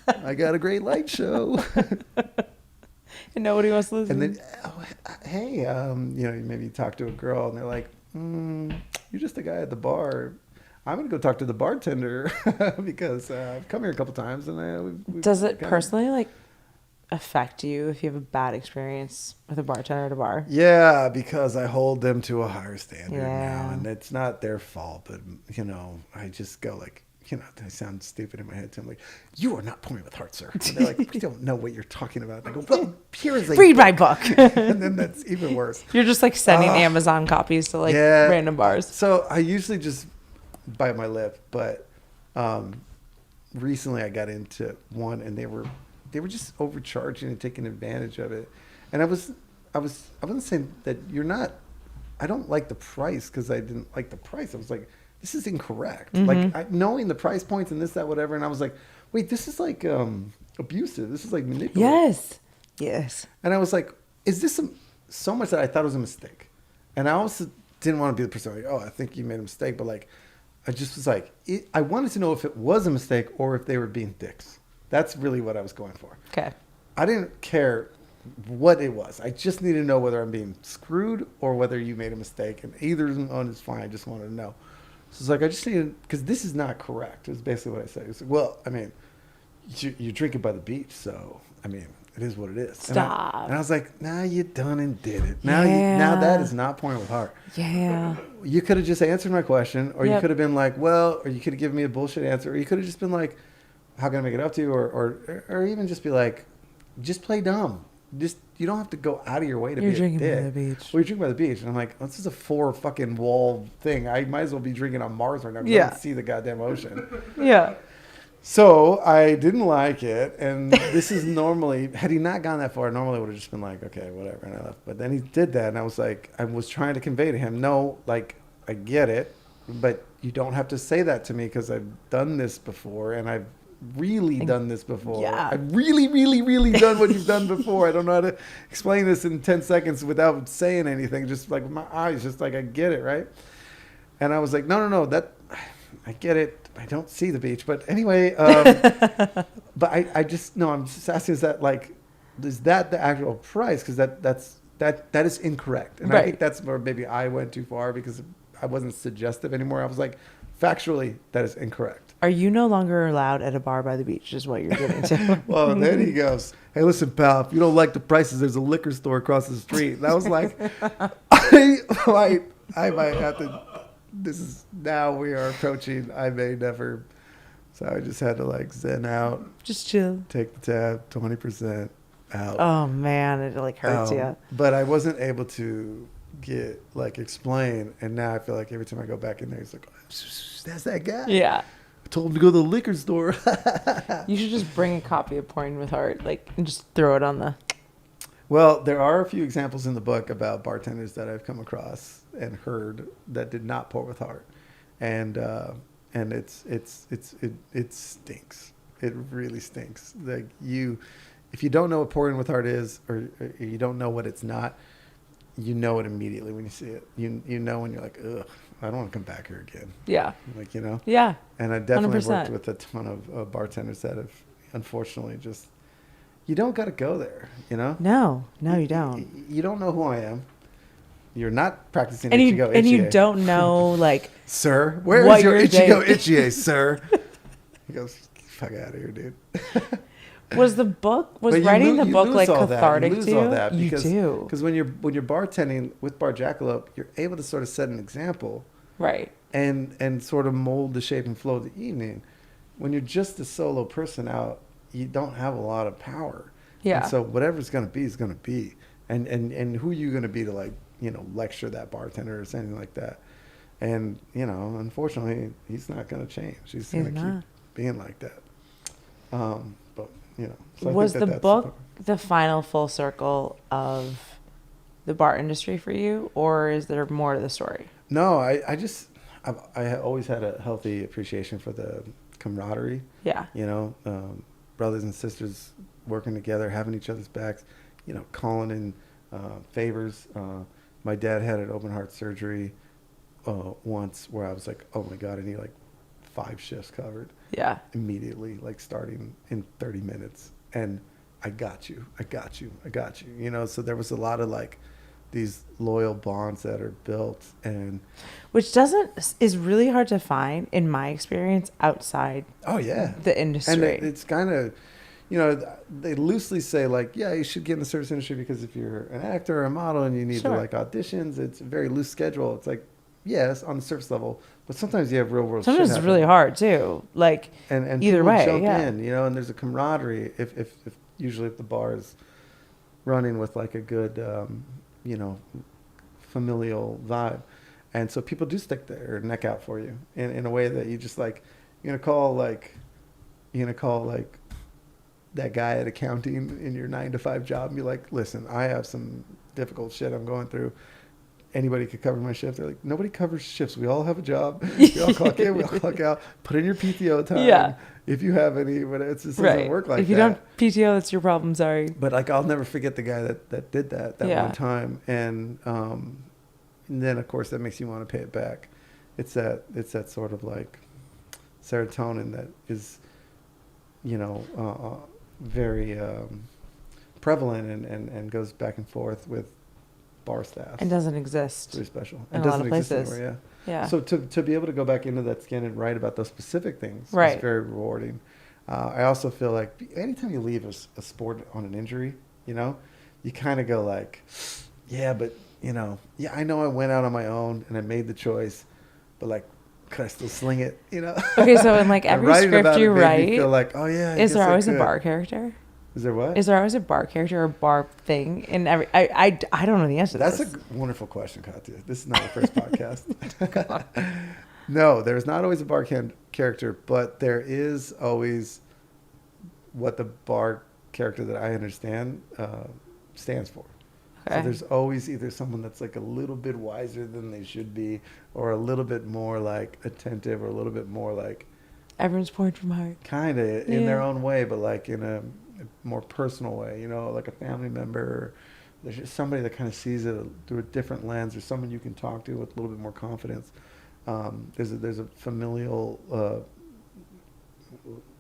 I got a great light show. And nobody wants to listen. And then, hey, maybe you talk to a girl and they're like, you're just a guy at the bar. I'm going to go talk to the bartender because I've come here a couple times. And does it personally affect you if you have a bad experience with a bartender at a bar? Yeah, because I hold them to a higher standard now, and it's not their fault. But I just go like, I sound stupid in my head. So I'm like, you are not pouring with heart, sir. And they're like, we don't know what you're talking about. And I go, well, here is a read my book. And then that's even worse. You're just like sending Amazon copies to random bars. So I usually just bite my lip, but recently I got into one, and they were just overcharging and taking advantage of it. And I wasn't saying that you're not. I don't like the price because I didn't like the price. I was like, this is incorrect. Like knowing the price points and this, that, whatever. And I was like, wait, this is like abusive. This is like manipulative. Yes. And I was like, is this so much that I thought it was a mistake? And I also didn't want to be the person like, oh, I think you made a mistake. But like, I just was like, I wanted to know if it was a mistake or if they were being dicks. That's really what I was going for. Okay. I didn't care what it was. I just need to know whether I'm being screwed or whether you made a mistake. And either one is fine. I just wanted to know. So it's like, I just need, because this is not correct. Is basically what I said. It's like, well, I mean, you drink it by the beach, so I mean, it is what it is. Stop. And I was like, nah, you done and did it. Now, Yeah. now that is not pouring with heart. Yeah. You could have just answered my question, or you Yep. could have been like, well, or you could have given me a bullshit answer, or you could have just been like, how can I make it up to you, or even just be like, just play dumb. Just, you don't have to go out of your way to You're be a drinking by dick. the beach. Well, you're drinking by the beach, and I'm like, this is a 4 fucking wall thing. I might as well be drinking on Mars right now. 'Cause I Yeah. don't see the goddamn ocean. Yeah. So I didn't like it, and this is normally, had he not gone that far, normally I would have just been like, okay, whatever, and I left. But then he did that, and I was like, I was trying to convey to him, no, like, I get it, but you don't have to say that to me because I've done this before, and I've really done this before. Yeah. I've really, really, really done what you've done before. I don't know how to explain this in 10 seconds without saying anything, just like with my eyes, just like I get it, right? And I was like, no, that, I get it. I don't see the beach, but anyway, but I just, no, I'm just asking, is that the actual price? Because that is incorrect. And I Right. think that's where maybe I went too far because I wasn't suggestive anymore. I was like, factually, that is incorrect. Are you no longer allowed at a bar by the beach is what you're getting to. Well, then he goes, hey, listen, pal, if you don't like the prices, there's a liquor store across the street. And I was like, I might have to, this is, now we are approaching, I may never, so I just had to like zen out, Just chill. take the tab, 20% out. Oh man, it like hurts you. But I wasn't able to explain, and now I feel like every time I go back in there, he's like, that's that guy. Yeah. I told him to go to the liquor store. You should just bring a copy of Pouring with Heart, and just throw it on the. Well, there are a few examples in the book about bartenders that I've come across and heard that did not pour with heart, and it stinks. It really stinks. Like if you don't know what pouring with heart is, or you don't know what it's not, you know it immediately when you see it. You know when you're like, ugh, I don't want to come back here again. Yeah. Like, you know. Yeah. And I definitely 100%. worked with a ton of bartenders that have unfortunately just. You don't got to go there, you know? No, you don't. You don't know who I am. You're not practicing And Ichigo you Ichie. don't know Sir, where what is your your Ichigo day- Ichie, sir? He goes, fuck out of here, dude. was But you writing lo- the you book lose like all that. cathartic You lose to you? all that You because, do. Because when you're bartending with Bar Jackalope, you're able to sort of set an example Right. and sort of mold the shape and flow of the evening. When you're just a solo person out, you don't have a lot of power. Yeah. And so whatever's going to be is going to be. And who are you going to be to lecture that bartender or something like that? And, unfortunately, he's not going to change. He's going to keep being like that. So I Was think the that's book the final full circle of the bar industry for you, or is there more to the story? No, I always had a healthy appreciation for the camaraderie. Yeah. Brothers and sisters working together, having each other's backs, calling in favors. My dad had an open heart surgery once where I was like, oh my God, I need 5 shifts covered. Yeah. Immediately, starting in 30 minutes. And I got you. So there was a lot of these loyal bonds that are built, and Which is really hard to find in my experience outside oh yeah, the industry. and it's kind of, they loosely say yeah, you should get in the service industry because if you're an actor or a model and you need Sure. to auditions, it's a very loose schedule. It's yes, on the surface level, but sometimes you have real world. Sometimes shit it's really happen. hard too. And either people way, jump yeah. in, and there's a camaraderie if usually if the bar is running with a good familial vibe, and so people do stick their neck out for you in a way that you just you're gonna call that guy at accounting in your 9-to-5 job and be like, listen, I have some difficult shit I'm going through. Anybody could cover my shift. They're like, nobody covers shifts. We all have a job. We all clock in, we all clock out. Put in your PTO time. Yeah. If you have any, but it just doesn't Right. work like that. If you don't PTO, that's your problem. Sorry. But I'll never forget the guy that did that Yeah. one time. And then of course that makes you want to pay it back. It's that sort of serotonin that is, very prevalent and goes back and forth with bar staffs. And doesn't exist. It's really special. in It a lot doesn't of exist places. anywhere, Yeah. So to be able to go back into that skin and write about those specific things Right. is very rewarding. I also feel like anytime you leave a sport on an injury, you kind of go like, yeah, but I know I went out on my own and I made the choice, but like, could I still sling it? Okay, so in like And every writing script about you it made me write, feel like, oh yeah. is there always a could. bar character? Is there what? Is there always a bar character or bar thing in every? I don't know the answer to That's this. a wonderful question, Katia. This is not the first podcast. No, there's not always a bar character, but there is always what the bar character that I understand stands for. Okay. So there's always either someone that's like a little bit wiser than they should be, or a little bit more like attentive, or a little bit more like Everyone's pouring from heart. kind of in their Yeah. own way, but like in a more personal way, like a family member. There's just somebody that kind of sees it through a different lens, or someone you can talk to with a little bit more confidence. There's a familial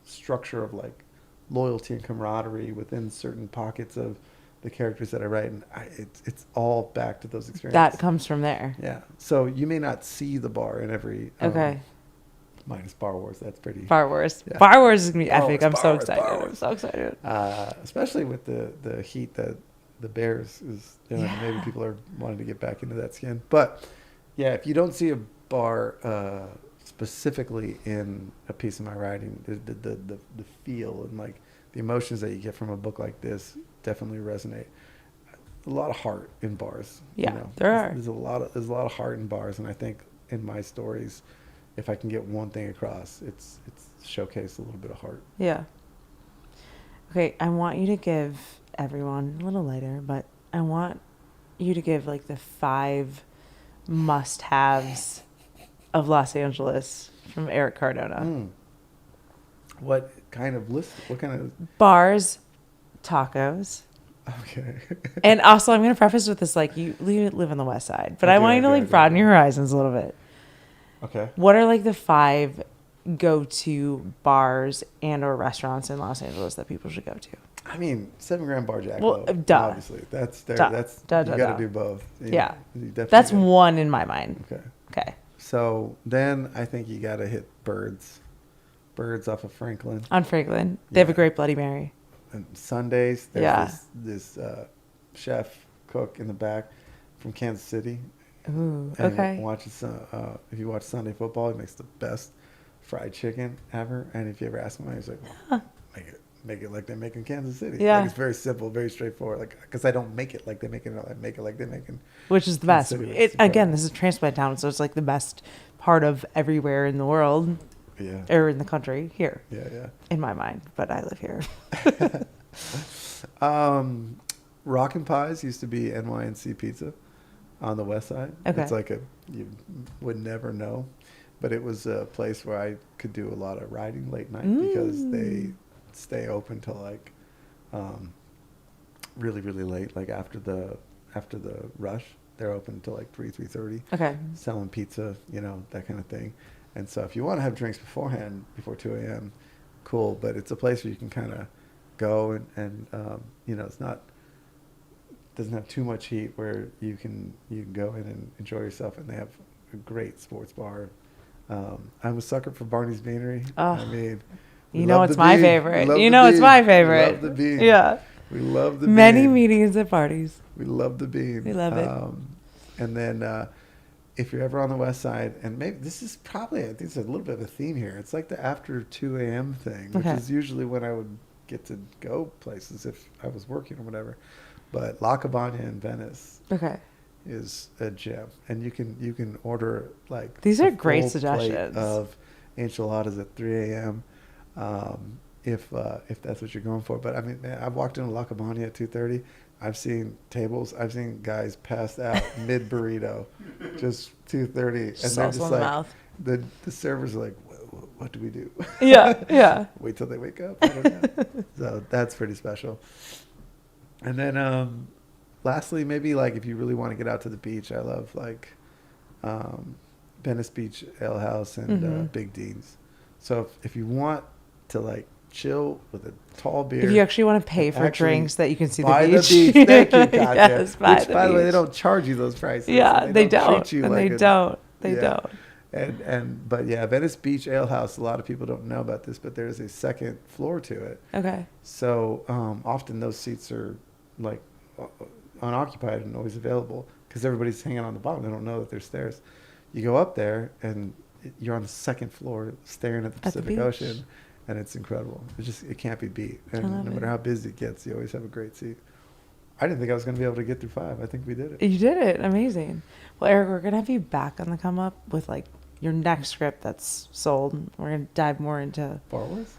structure of like loyalty and camaraderie within certain pockets of the characters that I write, and it's all back to those experiences. That comes from there. Yeah. So you may not see the bar in every Okay. minus Bar Wars. That's pretty. Bar Wars. Yeah. Bar Wars is gonna be Bar epic. Wars, I'm Bar so Wars, excited. Bar I'm Wars. so excited. Especially with the heat that the Bears is doing. Yeah. Maybe people are wanting to get back into that skin. But yeah, if you don't see a bar specifically in a piece of my writing, the feel and like the emotions that you get from a book like this definitely resonate. A lot of heart in bars. Yeah, there are. There's a lot of heart in bars, and I think in my stories, if I can get one thing across, it's showcase a little bit of heart. Yeah. Okay, I want you to give everyone a little lighter, but I want you to give like the 5 must-haves of Los Angeles from Erik Cardona. What kind of list? What kind of? Bars, tacos. Okay. And also, I'm going to preface with this, like, you live on the west side, but I Okay, want you to, okay, like, okay, broaden okay. your horizons a little bit. Okay. What are, like, the 5 go-to bars and or restaurants in Los Angeles that people should go to? I mean, 7 Grand Bar Jackalope. Well, duh. Obviously, that's there. Duh. That's Duh, you duh, got to duh. do both. Yeah. You definitely That's gotta- one in my mind. Okay. Okay. So then I think you got to hit Birds. Birds off of Franklin. On Franklin. They have a Yeah. great Bloody Mary. And Sundays, there's Yeah. this chef cook in the back from Kansas City. Ooh, And okay. if you watch Sunday football, he makes the best fried chicken ever. And if you ever ask him, he's like, make it like they make in Kansas City. Yeah. Like it's very simple, very straightforward. Like, because I don't make it like they make it, I make it like they make it. Which is the Kansas best. City was Again, incredible. this is transplant town, so it's like the best part of everywhere in the world Yeah. or in the country here, Yeah. in my mind. But I live here. Rockin' Pies used to be NYNC Pizza on the west side. Okay. It's like you would never know, but it was a place where I could do a lot of riding late night because they stay open till like really, really late, like after the rush. They're open until like 3:30. Okay. Selling pizza, that kind of thing. And so if you want to have drinks beforehand, before 2 a.m., cool. But it's a place where you can kind of go and it's not, doesn't have too much heat, where you can go in and enjoy yourself. And they have a great sports bar. I'm a sucker for Barney's Beanery. Oh, I mean, we You know love it's the my bean. favorite. We love You the know it's bean. my We favorite. love the bean. Yeah. We love the Many bean. meetings at parties. We love the bean. We love it. And then if you're ever on the west side, and maybe this is probably, I think it's a little bit of a theme here. It's like the after 2 a.m. thing, which Okay. is usually when I would get to go places if I was working or whatever. But La Cabana in Venice Okay. is a gem, and you can order like These a are great full plate suggestions. of enchiladas at 3 a.m. If that's what you're going for. But I mean, man, I've walked into La Cabana at 2:30. I've seen guys passed out mid burrito, just 2:30, and Sauce they're on just the like, mouth. the servers are like, what do we do? Yeah. Yeah. Wait till they wake up. I don't know. So that's pretty special. And then lastly, maybe like if you really want to get out to the beach, I love like Venice Beach Ale House and Big Dean's. So if you want to like chill with a tall beer. If you actually want to pay and for actually drinks that you can see the by beach. the beach. Thank you, Katia. Yes, by Which, the by the way, they beach. don't charge you those prices. Yeah, and they treat don't. you And like they a- don't. They yeah. don't. But yeah, Venice Beach Ale House. A lot of people don't know about this, but there's a second floor to it. Okay. So often those seats are like unoccupied and always available because everybody's hanging on the bottom. They don't know that there's stairs. You go up there and you're on the second floor staring at the At the Pacific beach. Ocean, and it's incredible. It can't be beat. And love no matter it. how busy it gets, you always have a great seat. I didn't think I was going to be able to get through 5. I think we did it. You did it. Amazing. Well, Eric, we're going to have you back on the come up with like your next script that's sold. We're going to dive more into Bar Wars?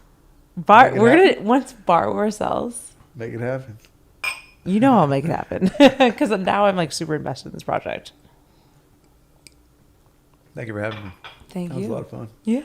bar. Make it We're going happen. to, once Bar Wars sells, Make it happen. you know I'll make it happen. Because now I'm like super invested in this project. Thank you for having me. Thank That was you. a lot of fun. Yeah.